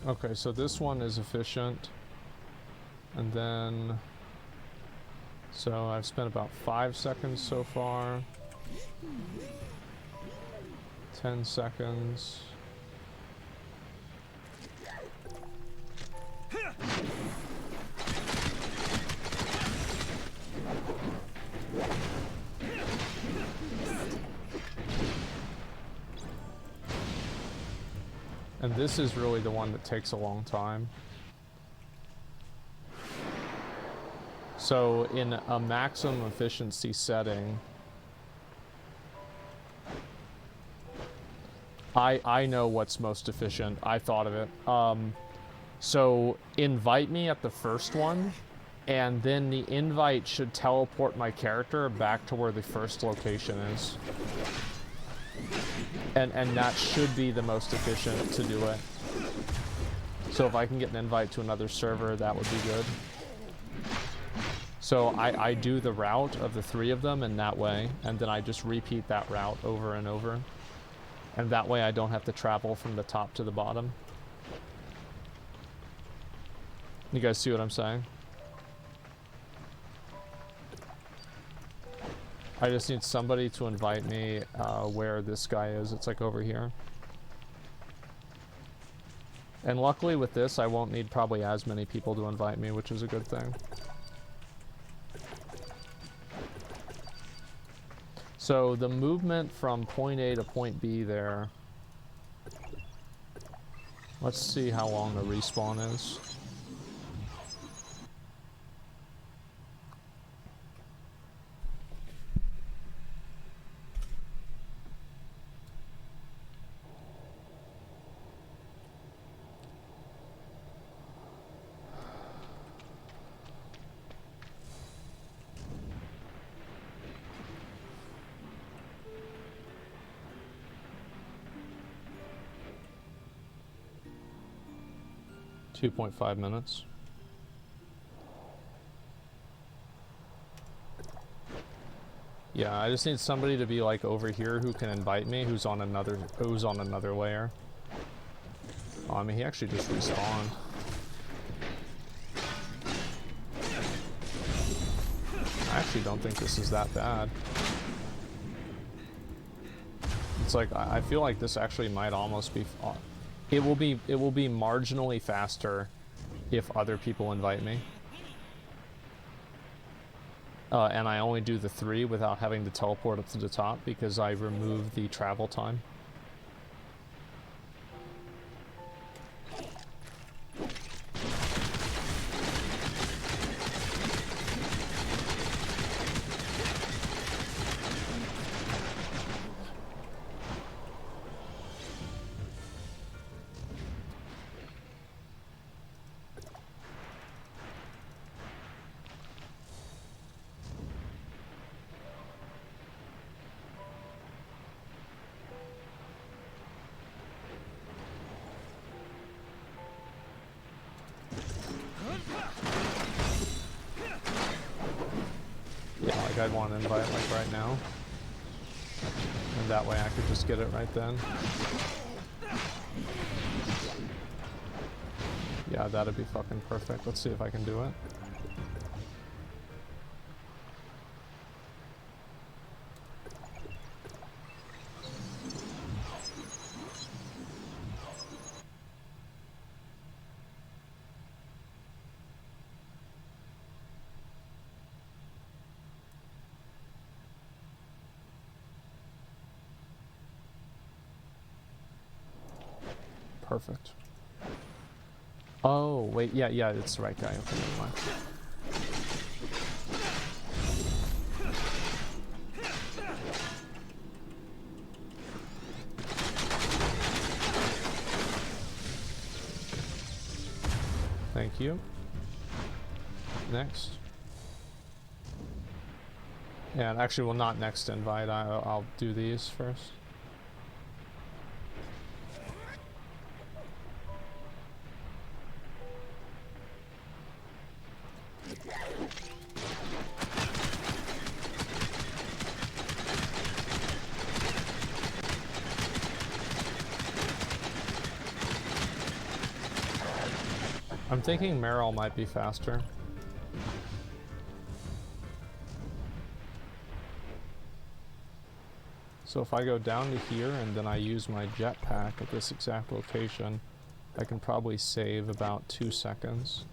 Okay, so this one is efficient. And then, so I've spent about 5 seconds so far. 10 seconds. And this is really the one that takes a long time. So in a maximum efficiency setting, I know what's most efficient. I thought of it. So invite me at the first one, and then the invite should teleport my character back to where the first location is. And that should be the most efficient to do it. So if I can get an invite to another server, that would be good. So I do the route of the 3 of them in that way, and then I just repeat that route over and over. And that way I don't have to travel from the top to the bottom. You guys see what I'm saying? I just need somebody to invite me where this guy is. It's like over here. And luckily with this, I won't need probably as many people to invite me, which is a good thing. So the movement from point A to point B there. Let's see how long the respawn is. .5 minutes. Yeah, I just need somebody to be like over here who can invite me, who's on another layer. Oh, I mean, he actually just respawned. I actually don't think this is that bad. It's like I feel like this actually might almost be. It will be marginally faster if other people invite me. And I only do the 3 without having to teleport up to the top because I remove the travel time. I'd want to invite like right now, and that way I could just get it right then. Yeah, that'd be fucking perfect. Let's see if I can do it. Perfect. Oh, wait, yeah, it's the right guy. Okay, never mind. Thank you. Next. Yeah, and actually, well, not next invite. I'll do these first. I'm thinking Meryl might be faster. So if I go down to here and then I use my jetpack at this exact location, I can probably save about 2 seconds.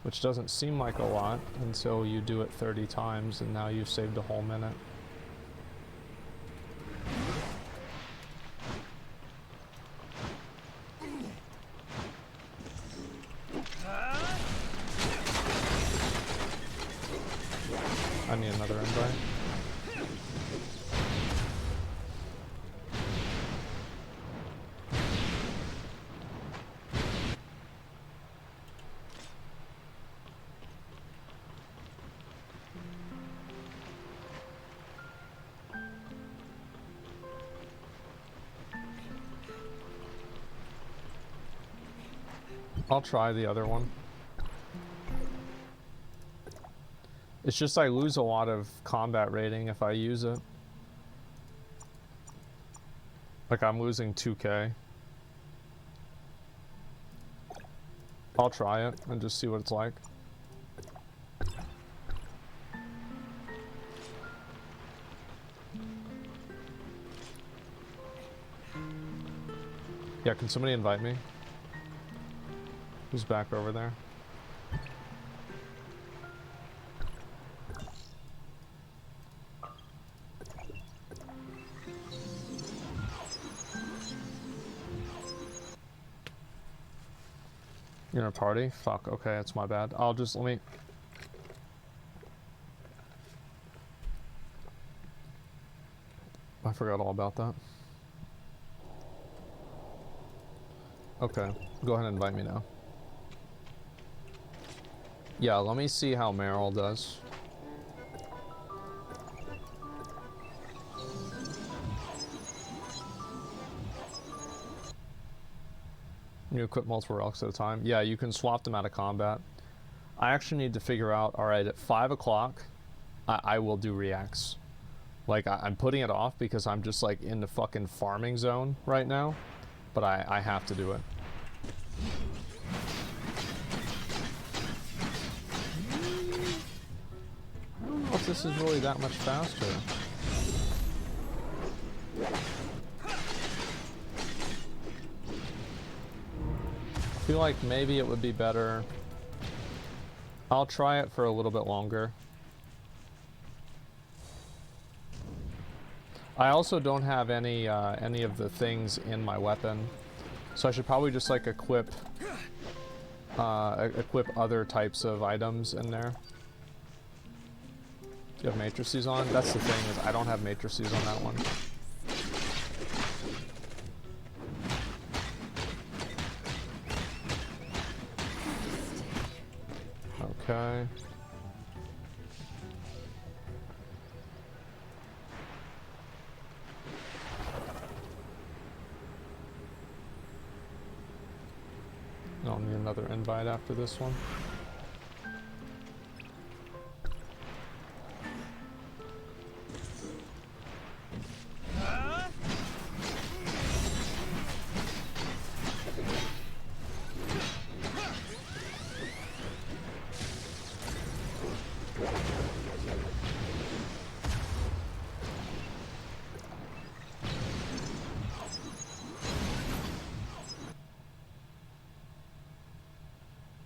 Which doesn't seem like a lot until you do it 30 times and now you've saved a whole minute. I need another invite. I'll try the other one. It's just I lose a lot of combat rating if I use it. Like I'm losing 2k. I'll try it and just see what it's like. Yeah, can somebody invite me? Who's back over there? You're in a party? Fuck, okay, it's my bad. I'll just, let me... I forgot all about that. Okay, go ahead and invite me now. Yeah, let me see how Meryl does. You equip multiple relics at a time. Yeah, you can swap them out of combat. I actually need to figure out, alright, at 5 o'clock, I will do reacts. Like, I'm putting it off because I'm just, like, in the fucking farming zone right now. But I have to do it. I don't know if this is really that much faster. I feel like maybe it would be better. I'll try it for a little bit longer. I also don't have any of the things in my weapon, so I should probably just like equip other types of items in there. Do you have matrices on? That's the thing, is I don't have matrices on that one. Okay. I'll need another invite after this one.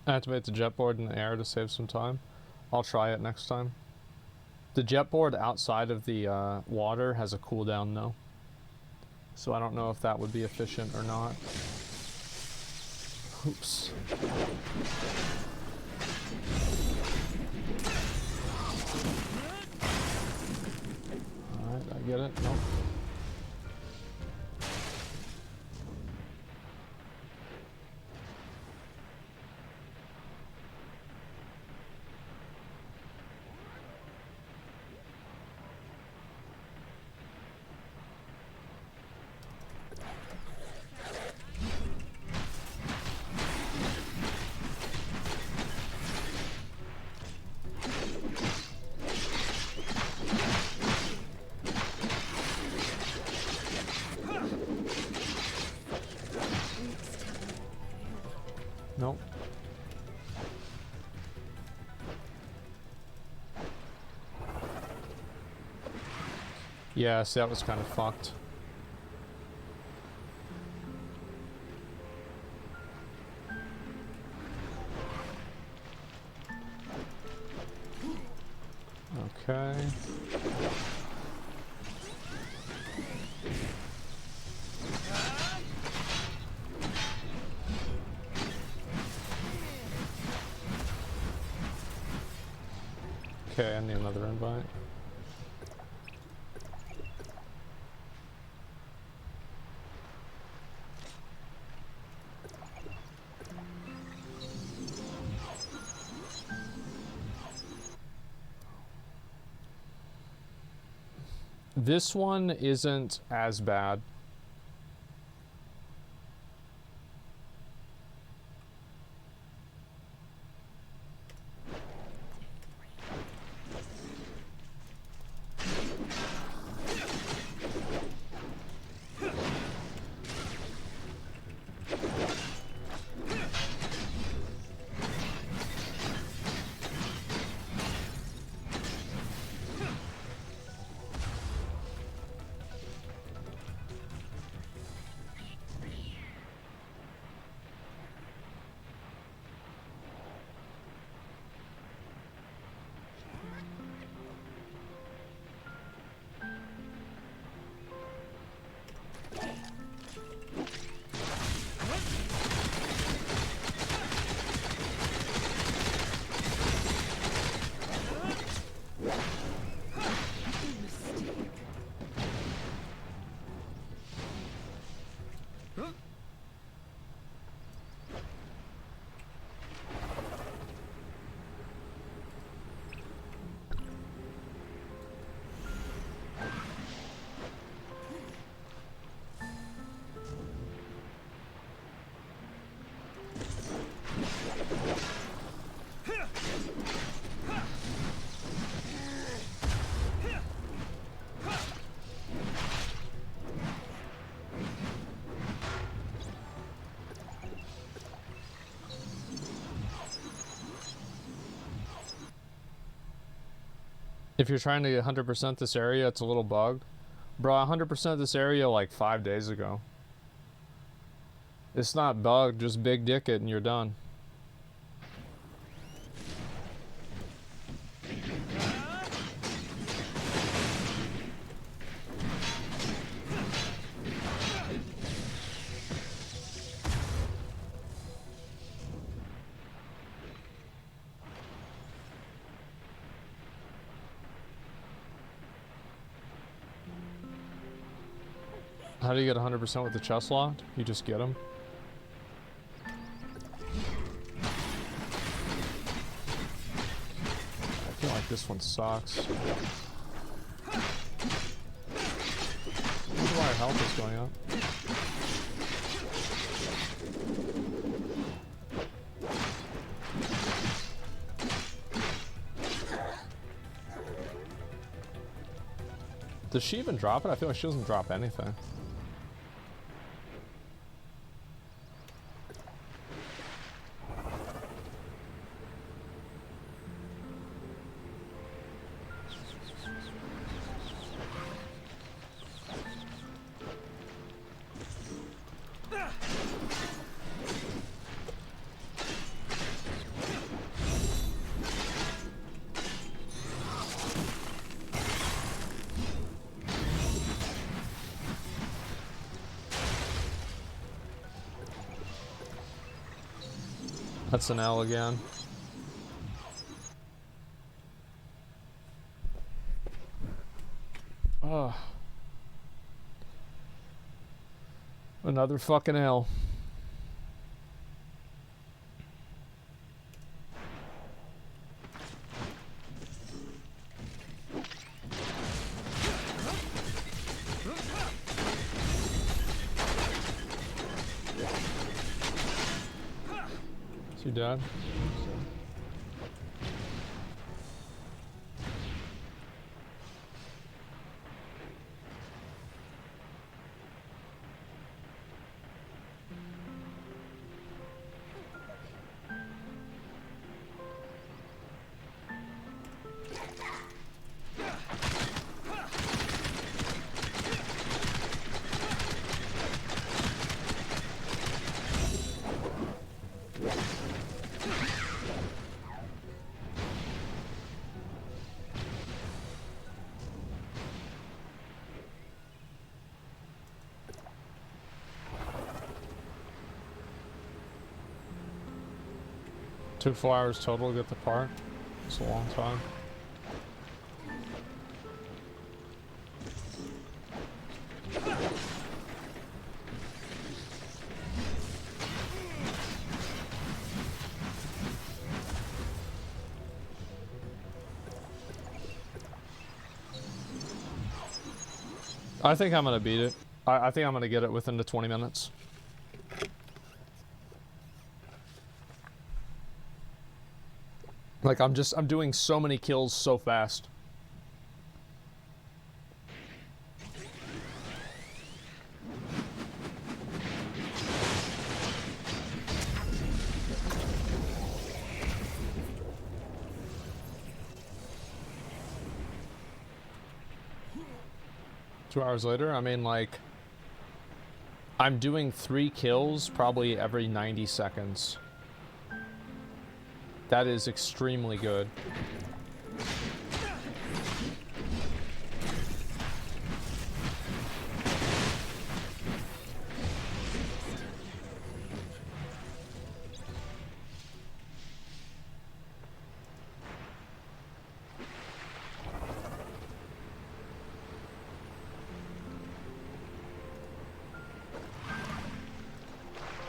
Activate the jet board in the air to save some time. I'll try it next time. The jet board outside of the water has a cooldown though, so I don't know if that would be efficient or not. Oops. Alright, I get it. Nope. Nope. Yeah, see, that was kind of fucked. Okay. Okay, I need another invite. This one isn't as bad. If you're trying to 100% this area, it's a little bugged. Bro, I 100% this area like 5 days ago. It's not bugged, just big dick it and you're done. How do you get 100% with the chest locked? You just get them. I feel like this one sucks. I wonder why our health is going up. Does she even drop it? I feel like she doesn't drop anything. That's an L again. Ugh. Another fucking L. Is he dead? Took 4 hours total to get the part. It's a long time. I think I'm gonna beat it. I think I'm gonna get it within the 20 minutes. Like, I'm doing so many kills so fast. Two hours later, I mean, like, I'm doing 3 kills probably every 90 seconds. That is extremely good.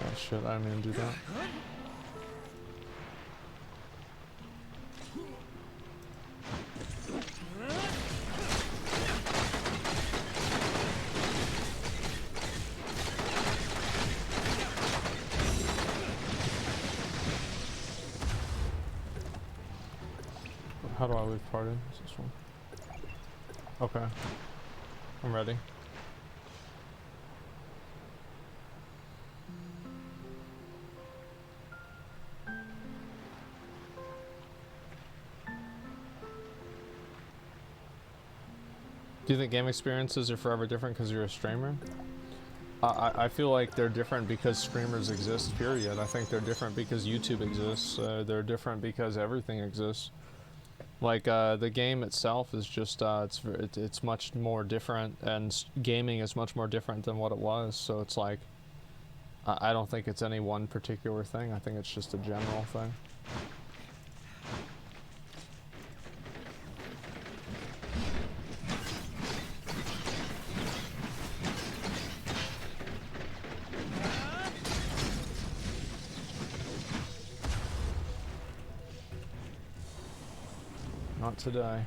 Oh shit, I didn't even do that. How do I leave party? Is this one? Okay. I'm ready. Do you think game experiences are forever different because you're a streamer? I feel like they're different because streamers exist, period. I think they're different because YouTube exists. They're different because everything exists. Like, the game itself is just, it's much more different, and gaming is much more different than what it was, so it's like, I don't think it's any one particular thing. I think it's just a general thing. Not today.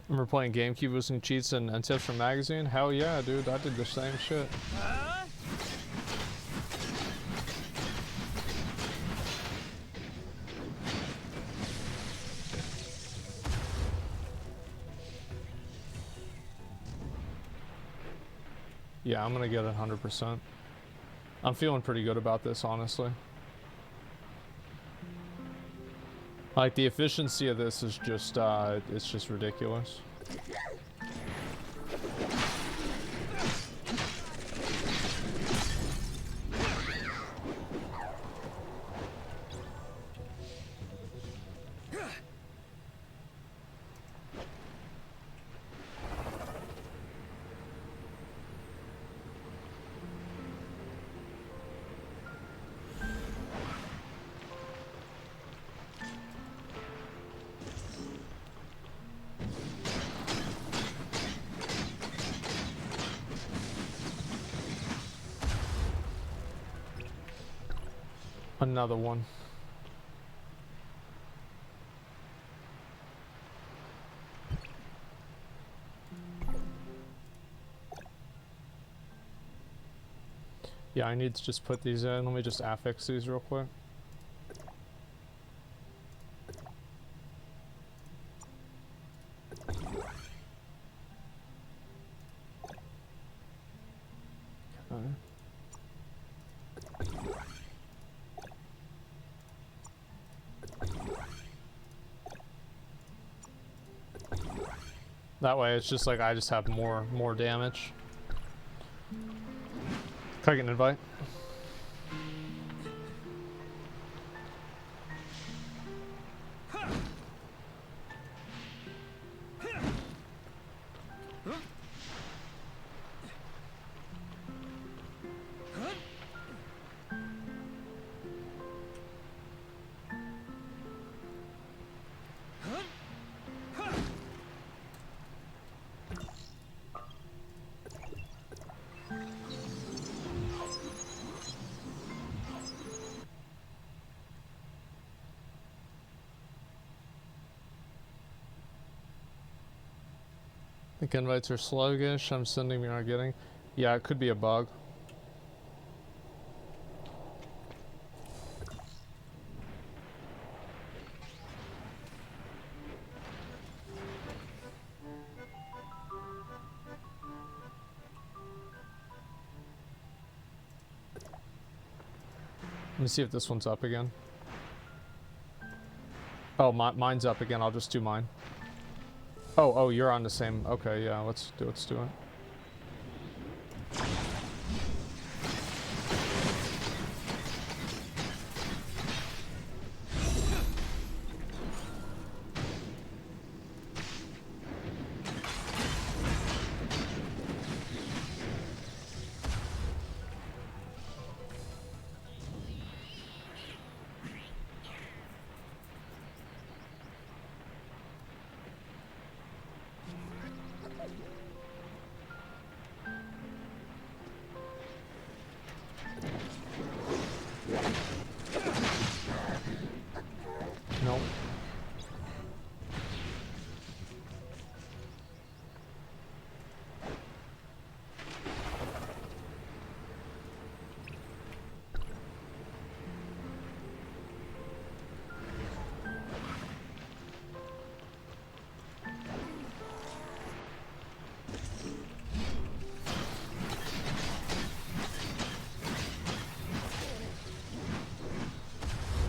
Remember playing GameCube with some cheats and tips from magazine? Hell yeah, dude, I did the same shit. Yeah, I'm gonna get it 100%. I'm feeling pretty good about this, honestly. Like, the efficiency of this is just, it's just ridiculous. Another one. Yeah, I need to just put these in. Let me just affix these real quick. Okay. That way it's just like I just have more damage. Can I get an invite? I think invites are sluggish. I'm sending, you're not getting. Yeah, it could be a bug. Let me see if this one's up again. Oh, mine's up again. I'll just do mine. Oh, you're on the same. Okay, yeah, let's do it.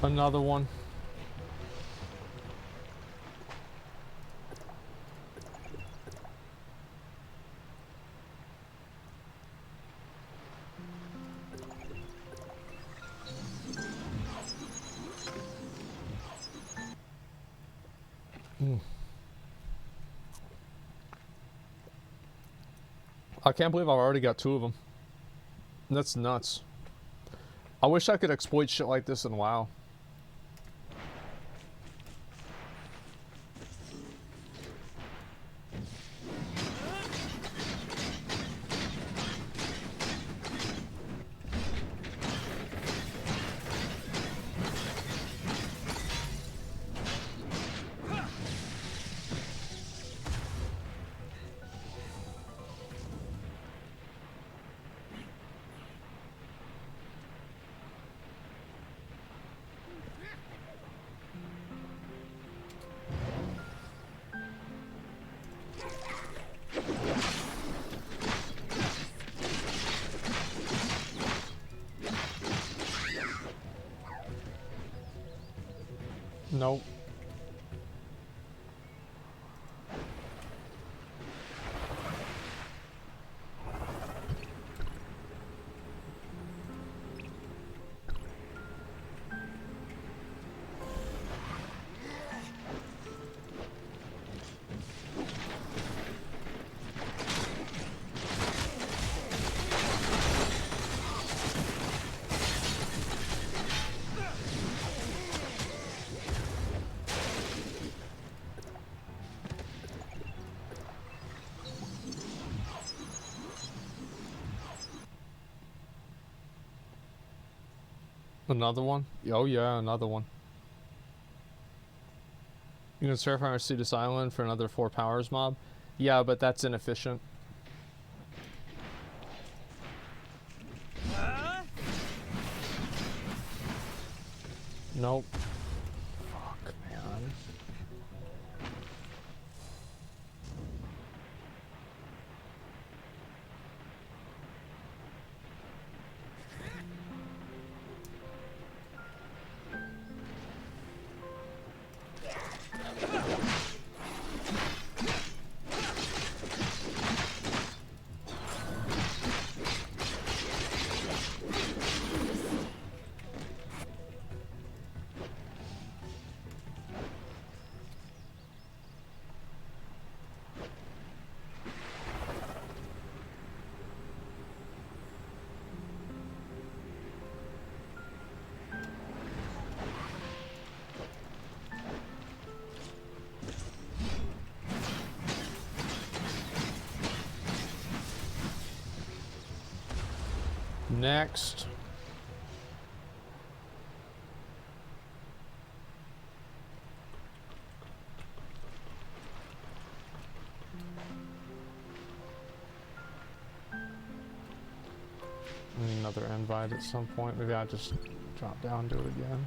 Another one. I can't believe I've already got 2 of them. That's nuts. I wish I could exploit shit like this in WoW. Nope. Another one? Oh yeah, another one. You can surf on Arceus Island for another 4 powers mob? Yeah, but that's inefficient. Nope. Fuck, man. Next. Another invite at some point. Maybe I'll just drop down and do it again.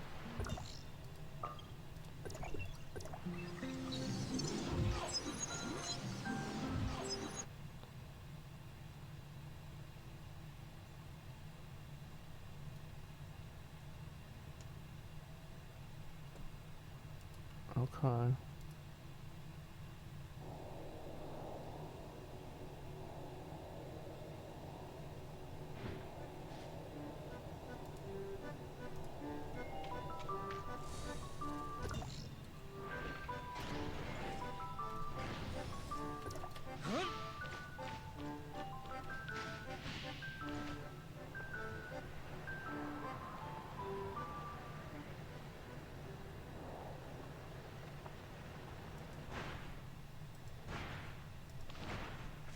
Okay.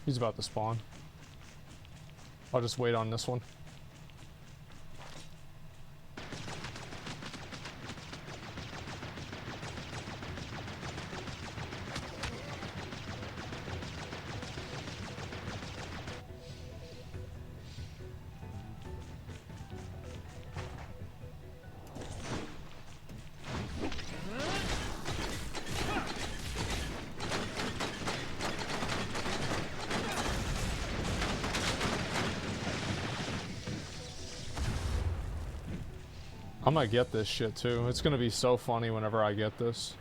He's about to spawn. I'll just wait on this one. I'm gonna get this shit too. It's gonna be so funny whenever I get this.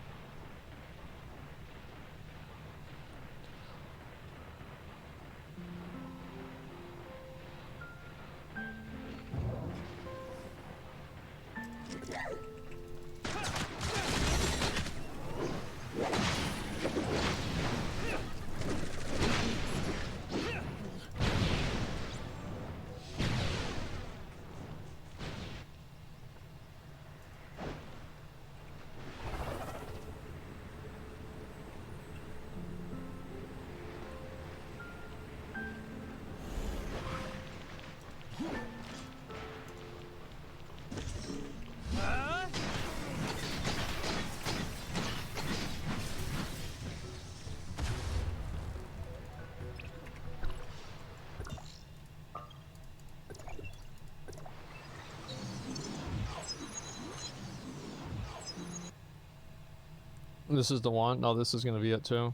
This is the one? No, this is gonna be it too.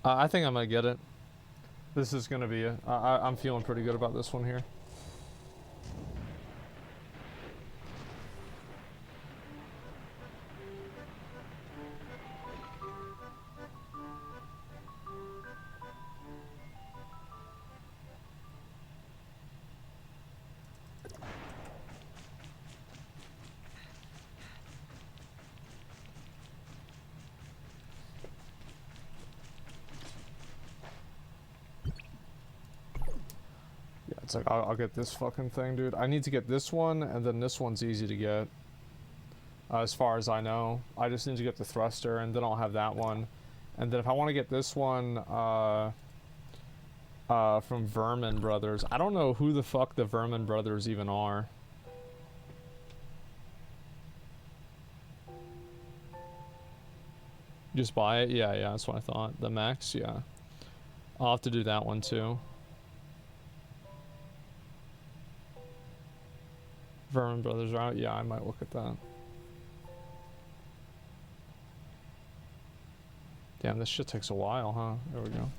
I think I'm gonna get it. This is gonna be it. I'm feeling pretty good about this one here. It's like, I'll get this fucking thing, dude. I need to get this one, and then this one's easy to get. As far as I know. I just need to get the thruster, and then I'll have that one. And then if I want to get this one, from Vermin Brothers. I don't know who the fuck the Vermin Brothers even are. Just buy it? Yeah, that's what I thought. The Max, yeah. I'll have to do that one too. Vermin Brothers are out? Yeah, I might look at that. Damn, this shit takes a while, huh? There we go.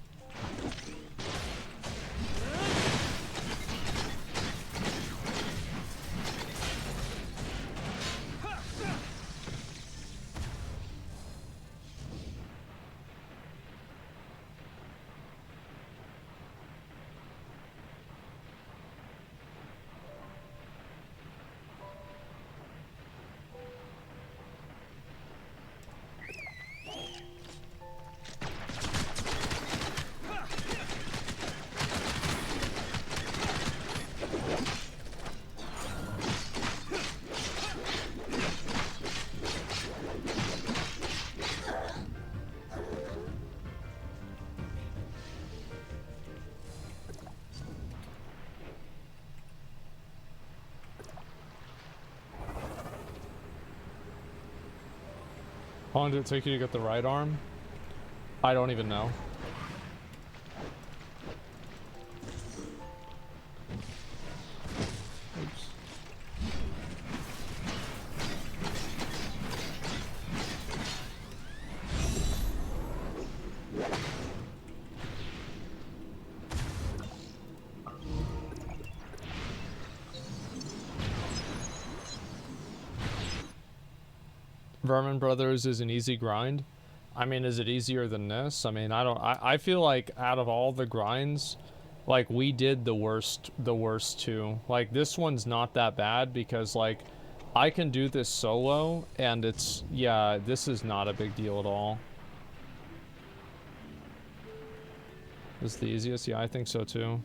How long did it take you to get the right arm? I don't even know. Oops. Vermin Brothers is an easy grind. I mean, is it easier than this? I mean, I feel like out of all the grinds, like, we did the worst two. Like, this one's not that bad because, like, I can do this solo and it's, yeah, this is not a big deal at all. This is the easiest? Yeah, I think so too.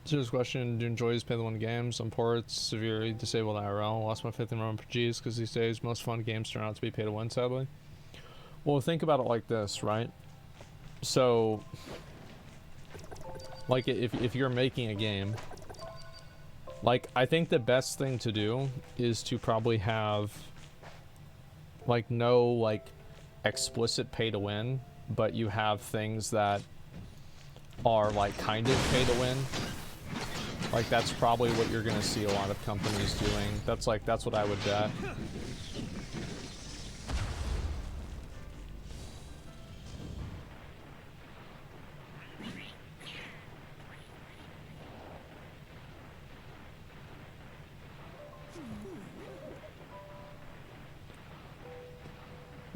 Serious question, do you enjoy pay the one games? On ports, severely disabled IRL. Lost my faith in RPGs because these days most fun games turn out to be pay to win, sadly. Well, think about it like this, right? So, like, if you're making a game, Like, I think the best thing to do is to probably have, like, no, like, explicit pay to win, but you have things that are, like, kind of pay to win. Like, that's probably what you're gonna see a lot of companies doing. That's what I would bet.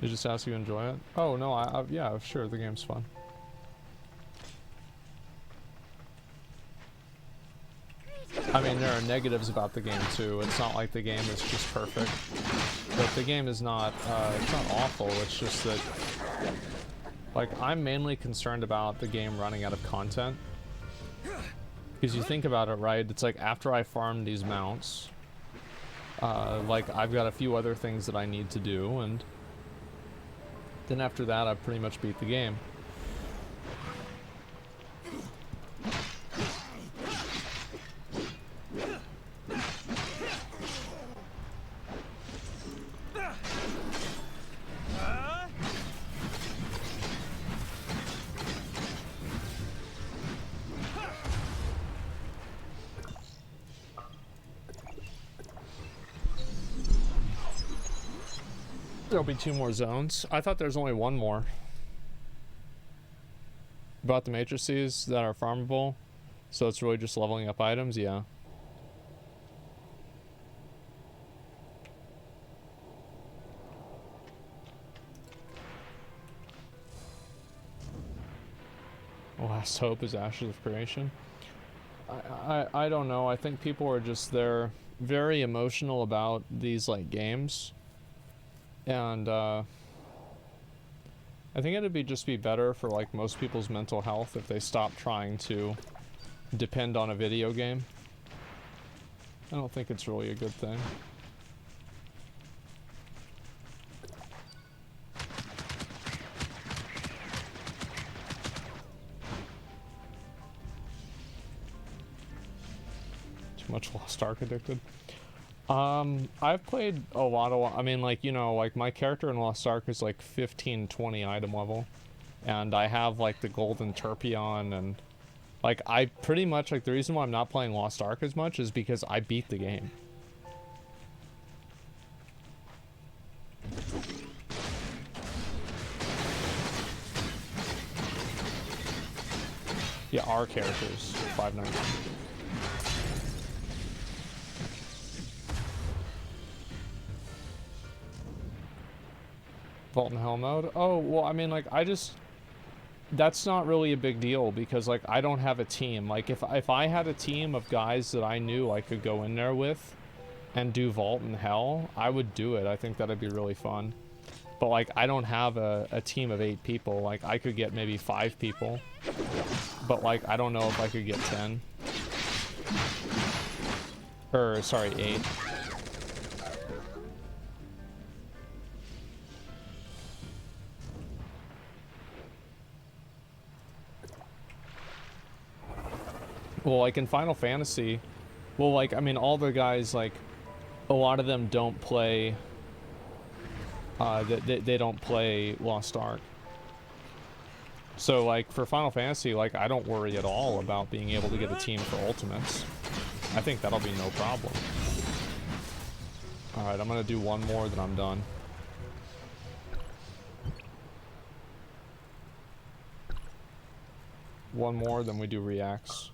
You just ask you enjoy it? Oh, no, yeah, sure, the game's fun. I mean, there are negatives about the game, too. It's not like the game is just perfect. But the game is not, it's not awful, it's just that... Like, I'm mainly concerned about the game running out of content. Because you think about it, right? It's like, after I farm these mounts, like, I've got a few other things that I need to do, and... then after that, I've pretty much beat the game. There'll be 2 more zones. I thought there's only 1 more. About the matrices that are farmable, so it's really just leveling up items, yeah. Last hope is Ashes of Creation. I don't know. I think people are just, they're very emotional about these, like, games. And, I think it'd just be better for, like, most people's mental health if they stop trying to depend on a video game. I don't think it's really a good thing. Too much Lost Ark addicted. I've played a lot of, I mean, like, you know, like, my character in Lost Ark is, like, 15, 20 item level. And I have, like, the Golden Turpion, and, like, I pretty much, like, the reason why I'm not playing Lost Ark as much is because I beat the game. Yeah, our characters, 590. Vault and Hell mode? Oh, well, I mean, like, that's not really a big deal because, like, I don't have a team. Like, if I had a team of guys that I knew I could go in there with and do Vault and Hell, I would do it. I think that'd be really fun. But, like, I don't have a team of 8 people. Like, I could get maybe 5 people. But, like, I don't know if I could get 10. Or, sorry, 8. Well, like in Final Fantasy, well, like, I mean, all the guys, like, a lot of them don't play, they don't play Lost Ark. So, like, for Final Fantasy, like, I don't worry at all about being able to get a team for Ultimates. I think that'll be no problem. Alright, I'm gonna do 1 more, then I'm done. One more, then we do reacts.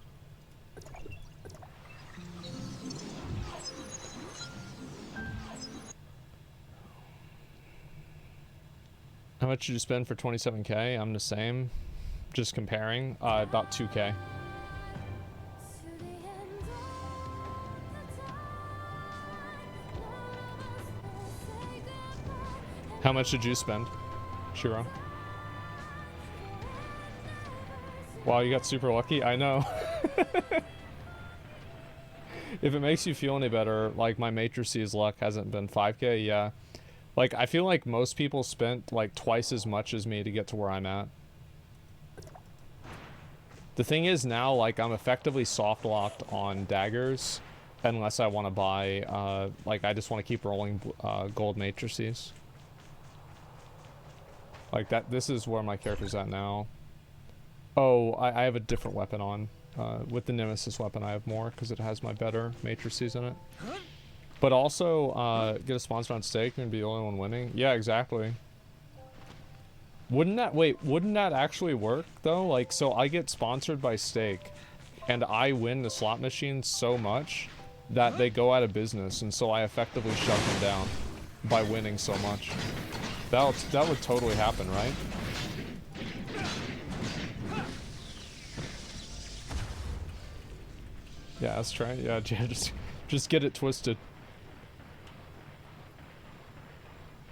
How much did you spend for 27k? I'm the same. Just comparing. About 2k. How much did you spend, Shiro? Wow, you got super lucky? I know. If it makes you feel any better, like, my matrices luck hasn't been 5k, yeah. Like, I feel like most people spent, like, twice as much as me to get to where I'm at. The thing is now, like, I'm effectively soft locked on daggers, unless I want to buy, like, I just want to keep rolling gold matrices. Like that, this is where my character's at now. Oh, I have a different weapon on. With the Nemesis weapon I have more, because it has my better matrices in it. But also, get a sponsor on stake and be the only one winning. Yeah, exactly. Wouldn't that actually work, though? Like, so I get sponsored by stake, and I win the slot machines so much that they go out of business, and so I effectively shut them down by winning so much. That would totally happen, right? Yeah, let's try it. Yeah, just get it twisted.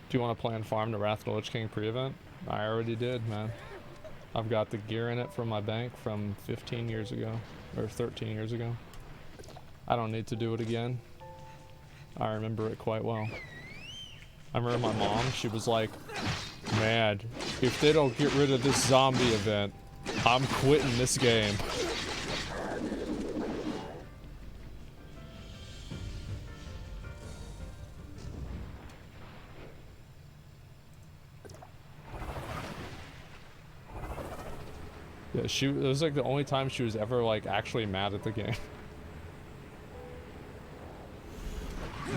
Do you want to play on farm the Wrath of the Lich King pre-event? I already did, man. I've got the gear in it from my bank from 15 years ago. Or 13 years ago. I don't need to do it again. I remember it quite well. I remember my mom, she was like, man, if they don't get rid of this zombie event, I'm quitting this game. Yeah, it was like the only time she was ever like actually mad at the game.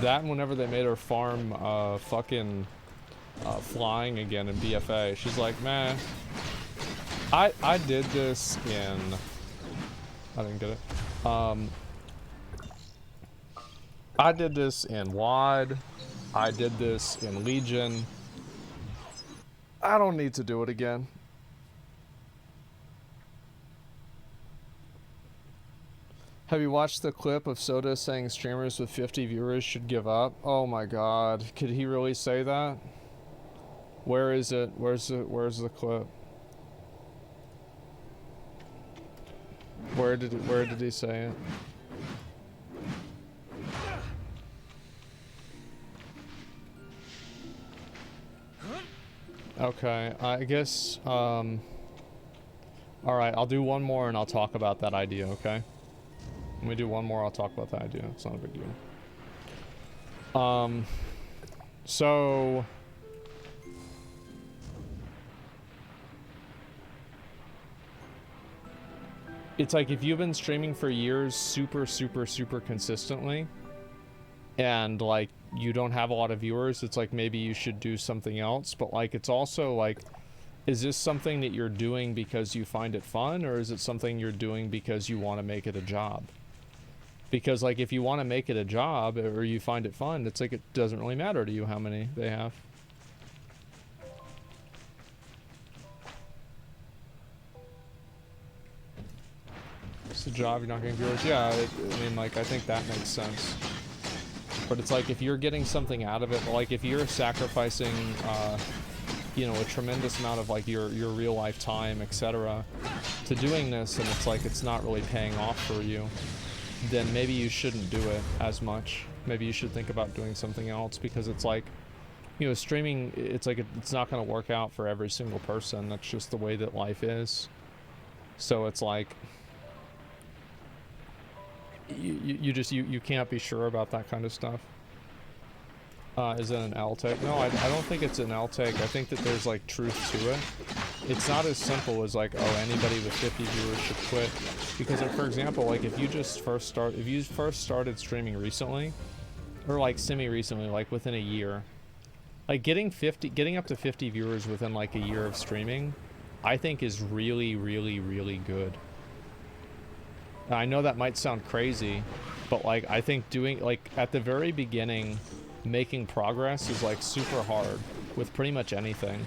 That and whenever they made her farm fucking flying again in BFA, she's like, man, I did this in, I didn't get it. I did this in WoD. I did this in Legion. I don't need to do it again. Have you watched the clip of Soda saying streamers with 50 viewers should give up? Oh my god, could he really say that? Where is it? Where's the clip? Where did he say it? Okay, I guess alright, I'll do one more and I'll talk about that idea, okay? When we do one more, I'll talk about that idea. It's not a big deal. So it's like if you've been streaming for years super consistently and like you don't have a lot of viewers, it's like maybe you should do something else. But like it's also like, is this something that you're doing because you find it fun, or is it something you're doing because you want to make it a job? Because like if you want to make it a job or you find it fun, it's like it doesn't really matter to you how many they have. It's a job, you're not getting viewers. Yeah, I mean, like, I think that makes sense. But it's like if you're getting something out of it, like if you're sacrificing, you know, a tremendous amount of like your real life time, etc., to doing this, and it's like it's not really paying off for you, then maybe you shouldn't do it as much. Maybe you should think about doing something else, because it's like, you know, streaming, it's like it's not going to work out for every single person. That's just the way that life is. So it's like you can't be sure about that kind of stuff. Is it an L take? No, I don't think it's an L take. I think that there's like truth to it. It's not as simple as like, oh, anybody with 50 viewers should quit. Because like, for example, like if you first started streaming recently, or like semi-recently, like within a year, like getting up to 50 viewers within like a year of streaming, I think is really good. Now, I know that might sound crazy, but like I think doing like at the very beginning, making progress is like super hard with pretty much anything.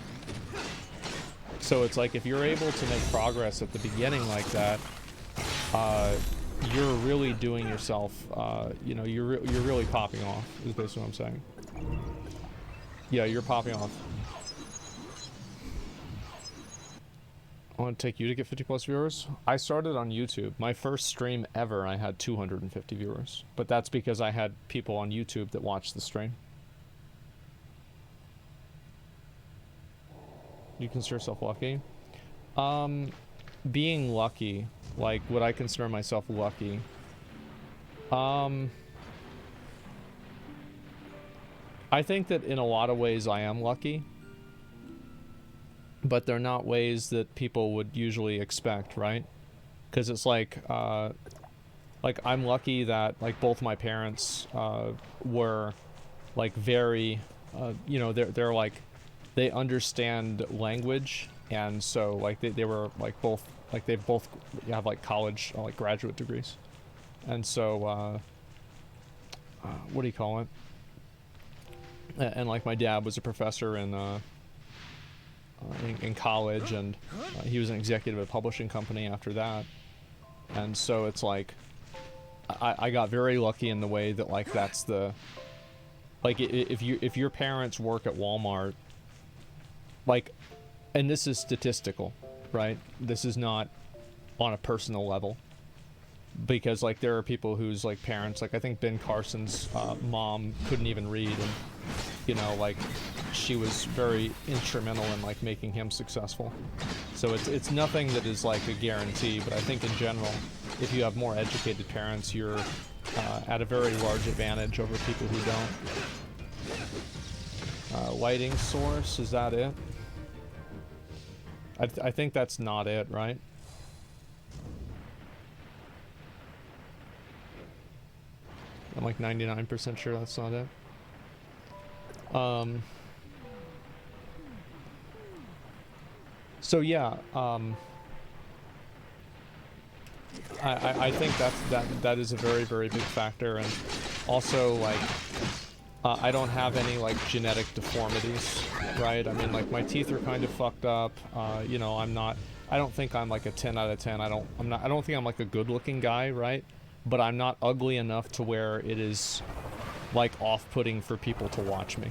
So it's like if you're able to make progress at the beginning like that, you're really doing yourself, you know, you're really popping off, is basically what I'm saying. Yeah, you're popping off. I want to take you to get 50 plus viewers. I started on YouTube. My first stream ever, I had 250 viewers. But that's because I had people on YouTube that watched the stream. You consider yourself lucky? Being lucky, like, would I consider myself lucky? I think that in a lot of ways I am lucky, but they're not ways that people would usually expect, right? Because it's like I'm lucky that like both my parents were like very, you know, they're like, they understand language, and so like they were like both, like they both have like college like graduate degrees, and so what do you call it? And like my dad was a professor in college, and he was an executive at a publishing company after that, and so it's like I got very lucky in the way that like that's the, like if your parents work at Walmart, like, and this is statistical, right? This is not on a personal level, because like there are people whose like parents, like I think Ben Carson's mom couldn't even read, and you know, like she was very instrumental in like making him successful. So it's nothing that is like a guarantee, but I think in general, if you have more educated parents, you're at a very large advantage over people who don't. Lighting source, is that it? I think that's not it, right? I'm like 99% sure that's not it. So yeah, I think that is a very, very big factor, and also like I don't have any like genetic deformities, right? I mean, like my teeth are kind of fucked up. You know, I don't think I'm like a 10 out of 10. I don't think I'm like a good-looking guy, right? But I'm not ugly enough to where it is like off-putting for people to watch me.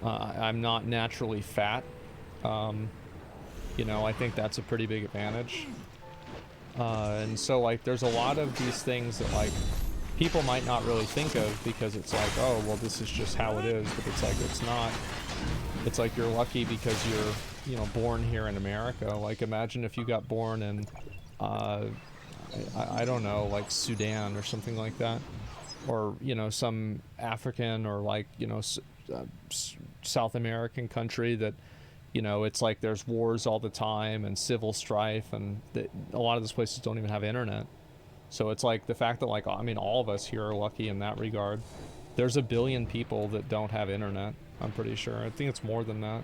I'm not naturally fat. You know, I think that's a pretty big advantage. And so like there's a lot of these things that like people might not really think of, because it's like, oh, well, this is just how it is, but it's like, it's not. It's like you're lucky because you're, you know, born here in America. Like imagine if you got born in I don't know, like Sudan or something like that, or you know, some African or like, you know, South American country that, you know, it's like there's wars all the time and civil strife, and a lot of those places don't even have internet. So it's like the fact that like, I mean, all of us here are lucky in that regard. There's a billion people that don't have internet, I'm pretty sure. I think it's more than that.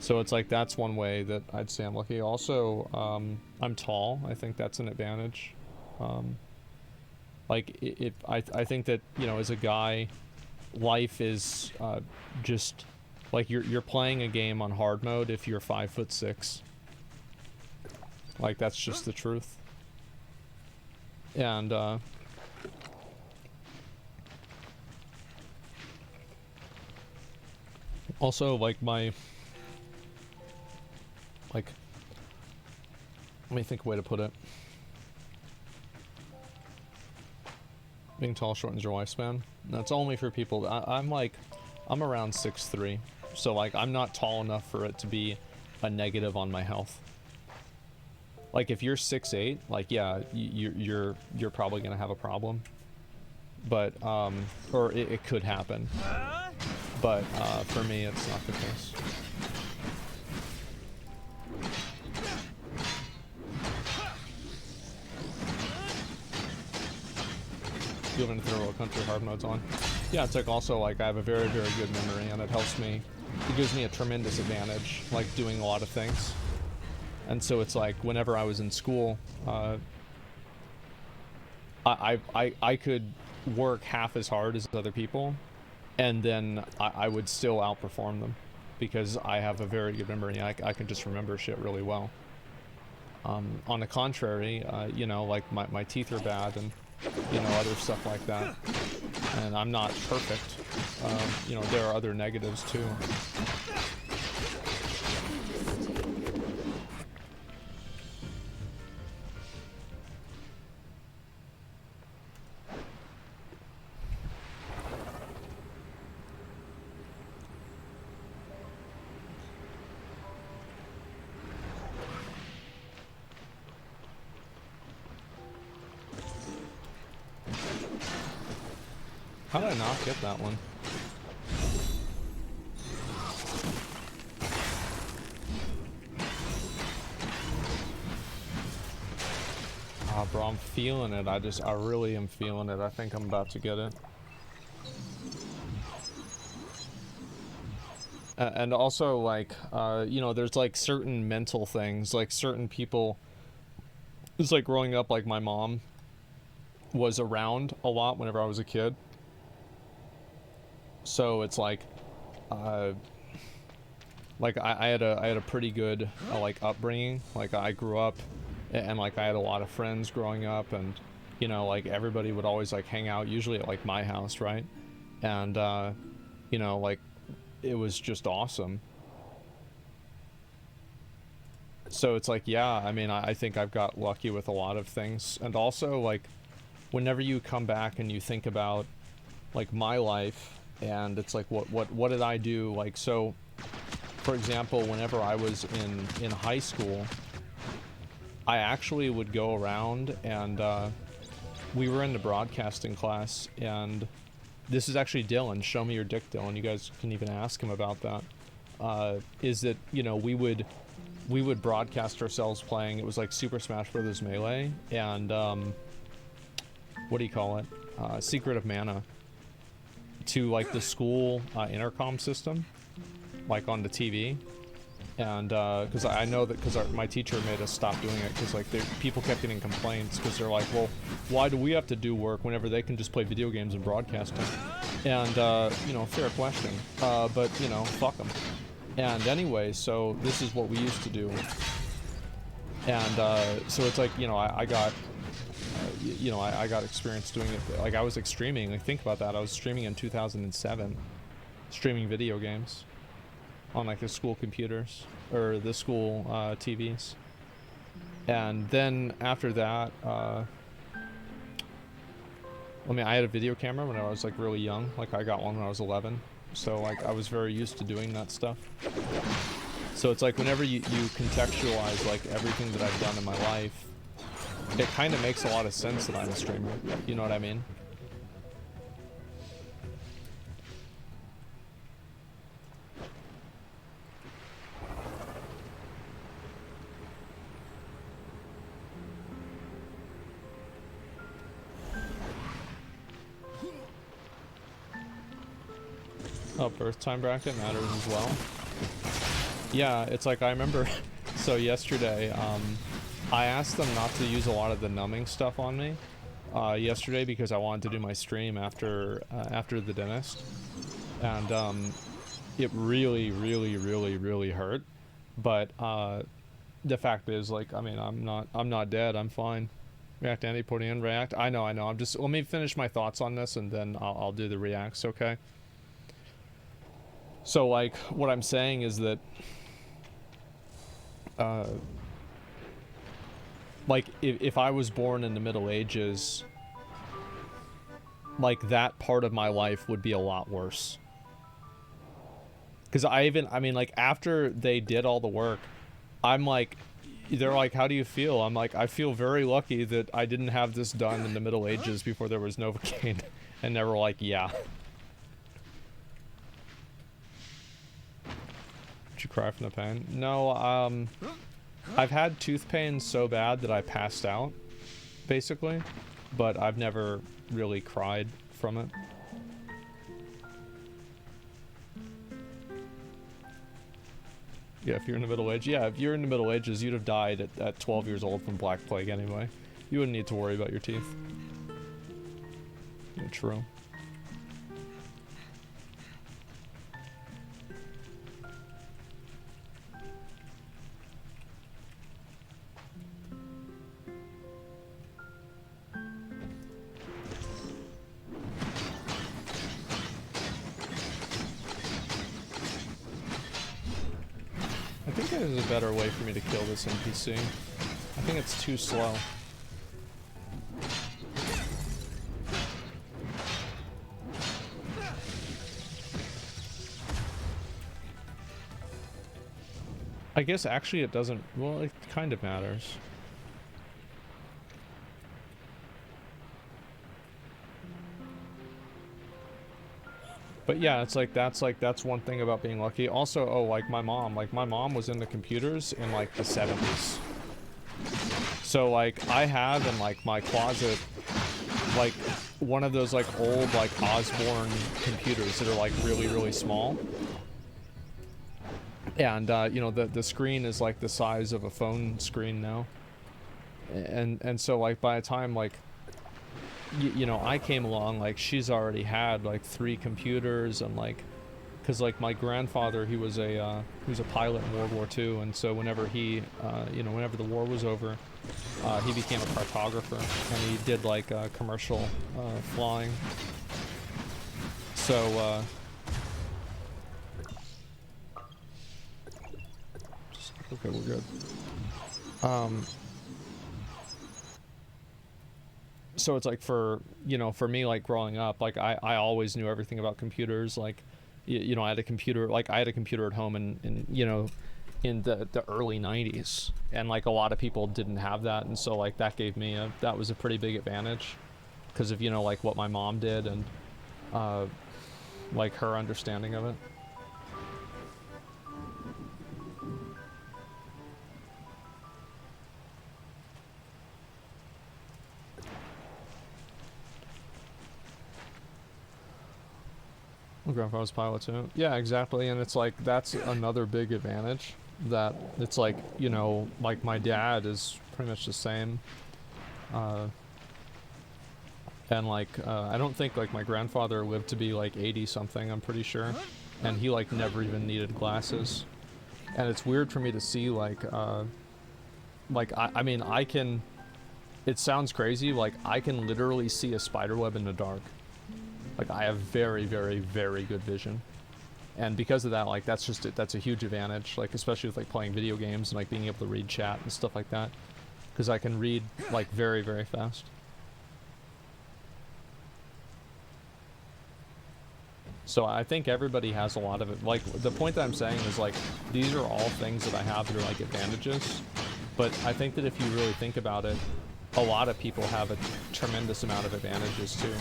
So it's like that's one way that I'd say I'm lucky. Also, I'm tall. I think that's an advantage. Like I think that, you know, as a guy, life is just like you're playing a game on hard mode if you're 5'6". Like that's just the truth. And also like like, let me think a way to put it. Being tall shortens your lifespan. That's only for people. I'm around 6'3", so like I'm not tall enough for it to be a negative on my health. Like if you're 6'8", like yeah, you're probably gonna have a problem. But or it could happen. But for me, it's not the case. Even if there are country hard modes on. Yeah, it's like also like I have a very, very good memory, and it helps me. It gives me a tremendous advantage, like doing a lot of things. And so it's like whenever I was in school, I could work half as hard as other people, and then I would still outperform them because I have a very good memory. I can just remember shit really well. On the contrary, you know, like my teeth are bad, and you know, other stuff like that, and I'm not perfect. You know, there are other negatives too. How did I not get that one? Ah, bro, I'm feeling it. I really am feeling it. I think I'm about to get it. And also, like, you know, there's like certain mental things, like certain people. It's like growing up, like my mom was around a lot whenever I was a kid. So it's like, I had a pretty good like upbringing. Like I grew up, and like I had a lot of friends growing up, and you know, like everybody would always like hang out, usually at like my house, right? And you know, like it was just awesome. So it's like, yeah, I mean, I think I've got lucky with a lot of things, and also like whenever you come back and you think about like my life, and it's like what did I do? Like, so for example, whenever I was in high school, I actually would go around and we were in the broadcasting class, and this is actually Dylan. Show me your dick, Dylan. You guys can even ask him about that. Is that, you know, we would broadcast ourselves playing. It was like Super Smash Bros. Melee and what do you call it? Secret of Mana, to like the school intercom system, like on the TV. And because I know that because my teacher made us stop doing it, because like people kept getting complaints because they're like, well, why do we have to do work whenever they can just play video games and broadcast them? And you know, fair question, but you know, fuck them. And anyway, so this is what we used to do. And so it's like, you know, I got you know, I got experience doing it. Like I was streaming, like think about that, I was streaming in 2007, streaming video games on like the school computers or the school TVs. And then after that, I mean, I had a video camera when I was like really young. Like I got one when I was 11, so like I was very used to doing that stuff. So it's like whenever you contextualize like everything that I've done in my life, it kind of makes a lot of sense that I'm a streamer. You know what I mean? Oh, birth time bracket matters as well. Yeah, it's like I remember, so yesterday, I asked them not to use a lot of the numbing stuff on me yesterday because I wanted to do my stream after the dentist, and it really, really, really, really hurt. But the fact is, like, I mean, I'm not dead. I'm fine. React anti putting in react. I know. I'm just, let me finish my thoughts on this, and then I'll do the reacts. Okay. So like what I'm saying is that like if I was born in the Middle Ages, like that part of my life would be a lot worse. Because I mean, like after they did all the work, I'm like, they're like, how do you feel? I'm like, I feel very lucky that I didn't have this done in the Middle Ages before there was Novocaine. And they were like, yeah. Did you cry from the pain? No, I've had tooth pain so bad that I passed out, basically, but I've never really cried from it. Yeah, if you're in the Middle Ages, yeah, if you're in the Middle Ages, you'd have died at 12 years old from Black Plague anyway. You wouldn't need to worry about your teeth. Yeah, true. I think there's a better way for me to kill this NPC. I think it's too slow. I guess actually it doesn't, well, it kind of matters. But yeah, it's like that's one thing about being lucky. Also, oh, like my mom was into computers in like the 70s. So like I have in like my closet like one of those like old like Osborne computers that are like really small. And you know, the screen is like the size of a phone screen now. And so like by the time like you know, I came along, like she's already had like 3 computers, and like because like my grandfather, he was a pilot in World War II, and so whenever he you know, whenever the war was over, he became a cartographer, and he did like commercial flying. So okay, we're good. So it's like for, you know, for me, like growing up, like I always knew everything about computers. Like you know, I had a computer, like I had a computer at home in you know, in the early 90s, and like a lot of people didn't have that, and so like that gave me that was a pretty big advantage because of, you know, like what my mom did, and like her understanding of it. My grandfather was a pilot too. Yeah, exactly. And it's like that's another big advantage, that it's like, you know, like my dad is pretty much the same. And like I don't think like my grandfather lived to be like 80 something, I'm pretty sure. And he like never even needed glasses. And it's weird for me to see like I mean, I can, it sounds crazy, like I can literally see a spider web in the dark. Like I have very good vision. And because of that, like that's a huge advantage, like especially with like playing video games and like being able to read chat and stuff like that, because I can read like very fast. So I think everybody has a lot of it. Like the point that I'm saying is like these are all things that I have that are like advantages, but I think that if you really think about it, a lot of people have a tremendous amount of advantages too.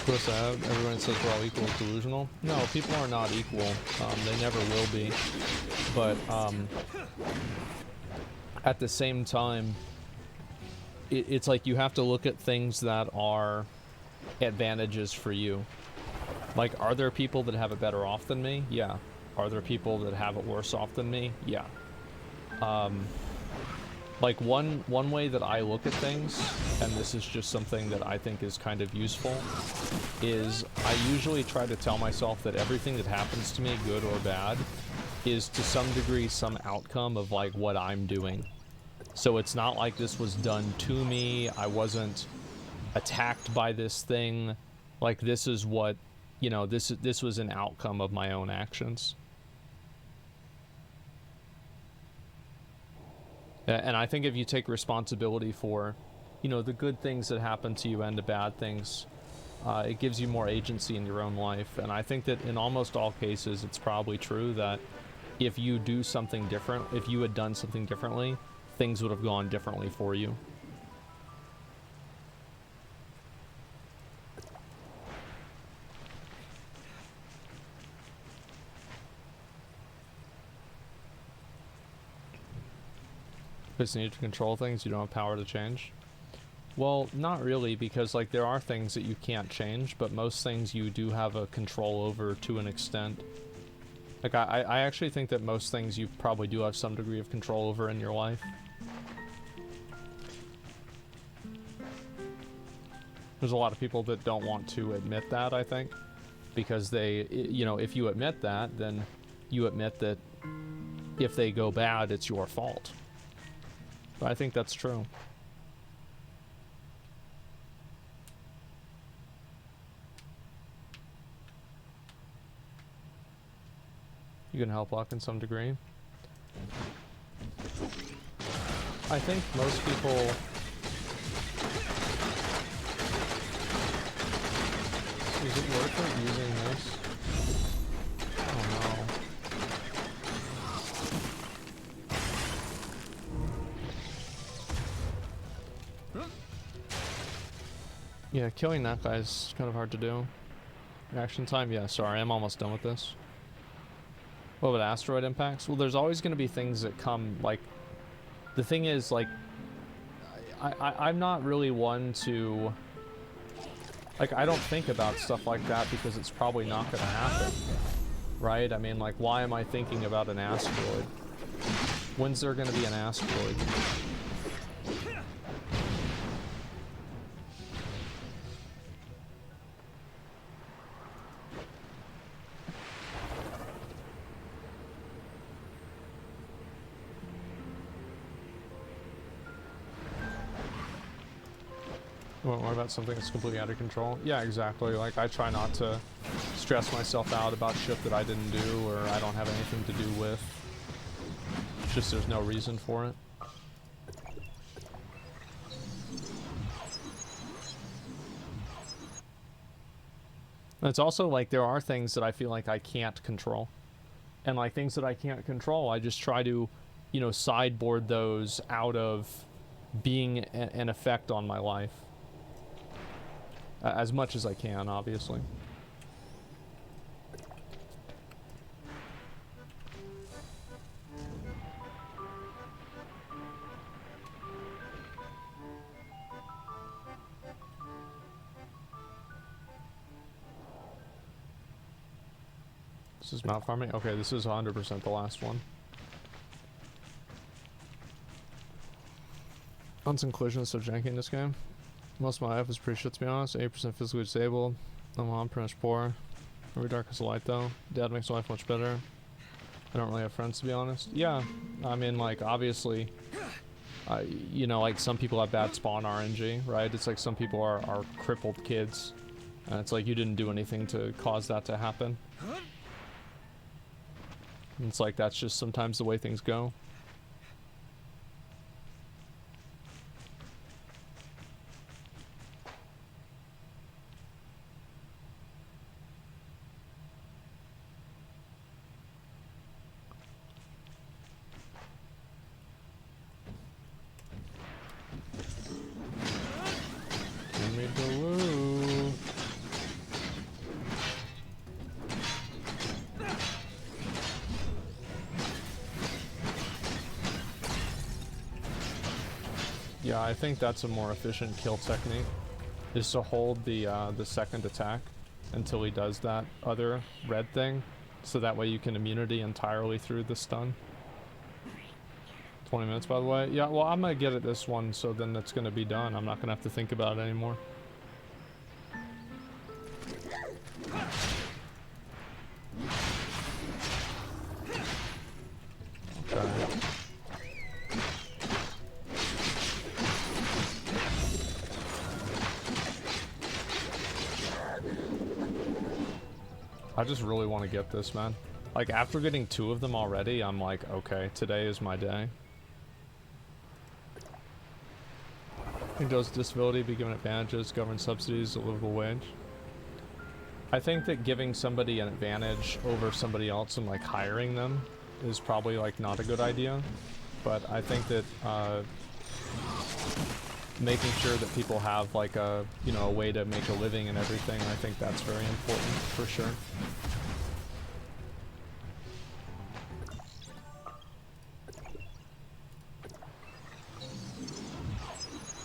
Chris, everyone says we're all equal is delusional. No, people are not equal. They never will be. But at the same time, it's like you have to look at things that are advantages for you. Like, are there people that have it better off than me? Yeah. Are there people that have it worse off than me? Yeah. Like one way that I look at things, and this is just something that I think is kind of useful, is I usually try to tell myself that everything that happens to me, good or bad, is to some degree some outcome of like what I'm doing. So it's not like this was done to me, I wasn't attacked by this thing. Like this is what, you know, this was an outcome of my own actions. And I think if you take responsibility for, you know, the good things that happen to you and the bad things, it gives you more agency in your own life. And I think that in almost all cases, it's probably true that if you do something different, if you had done something differently, things would have gone differently for you. Because you need to control things you don't have power to change. Well, not really, because like there are things that you can't change, but most things you do have a control over to an extent. Like I actually think that most things you probably do have some degree of control over in your life. There's a lot of people that don't want to admit that, I think, because they, you know, if you admit that, then you admit that if they go bad, it's your fault. But I think that's true. I You can help luck in some degree. I think most people... Is it worth it using this? I don't know. Yeah, killing that guy's kind of hard to do. Reaction time? Yeah, sorry, I'm almost done with this. What about asteroid impacts? Well, there's always going to be things that come, like... The thing is, like... I'm not really one to... Like, I don't think about stuff like that because it's probably not going to happen. Right? I mean, like, why am I thinking about an asteroid? When's there going to be an asteroid? What about something that's completely out of control? Yeah, exactly. Like, I try not to stress myself out about shit that I didn't do or I don't have anything to do with. It's just there's no reason for it. And it's also like there are things that I feel like I can't control. And like things that I can't control, I just try to, you know, sideboard those out of being an effect on my life. As much as I can, obviously. This is mount farming? Okay, this is 100% the last one. Unseen collision is so janky in this game. Most of my life is pretty shit, to be honest. 8% physically disabled. I'm pretty much poor. Very dark as a light, though. Dad makes life much better. I don't really have friends, to be honest. Yeah, I mean, like, obviously, you know, like, some people have bad spawn RNG, right? It's like some people are crippled kids. And it's like you didn't do anything to cause that to happen. And it's like that's just sometimes the way things go. Yeah, I think that's a more efficient kill technique, is to hold the second attack until he does that other red thing, so that way you can immunity entirely through the stun. 20 minutes, by the way. Yeah, well, I'm gonna get at this one, so then it's gonna be done. I'm not gonna have to think about it anymore. Okay. I just really want to get this, man. Like, after getting 2 of them already, I'm like, okay, today is my day. Does disability be given advantages, government subsidies, a livable wage? I think that giving somebody an advantage over somebody else and, like, hiring them is probably, like, not a good idea. But I think that, making sure that people have, like, a, you know, a way to make a living and everything, I think that's very important, for sure.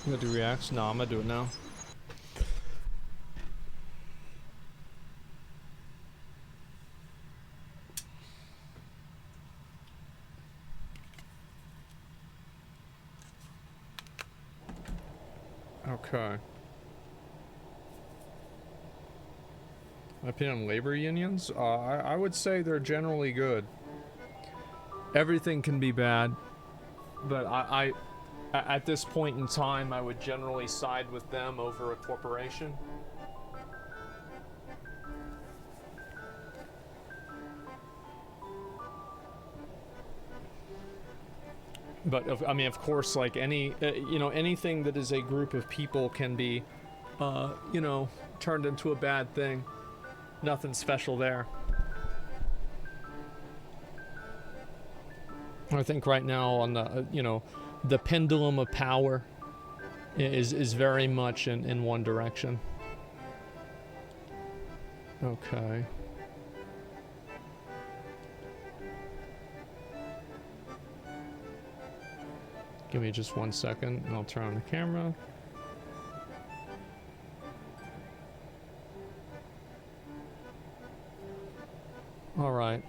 You gonna do reacts? No, I'm gonna do it now. Okay. My opinion on labor unions? I would say they're generally good. Everything can be bad, but I at this point in time, I would generally side with them over a corporation. But I mean, of course, like any, you know, anything that is a group of people can be, you know, turned into a bad thing. Nothing special there. I think right now on the, you know, the pendulum of power is very much in one direction. Okay. Give me just 1 second and I'll turn on the camera. All right.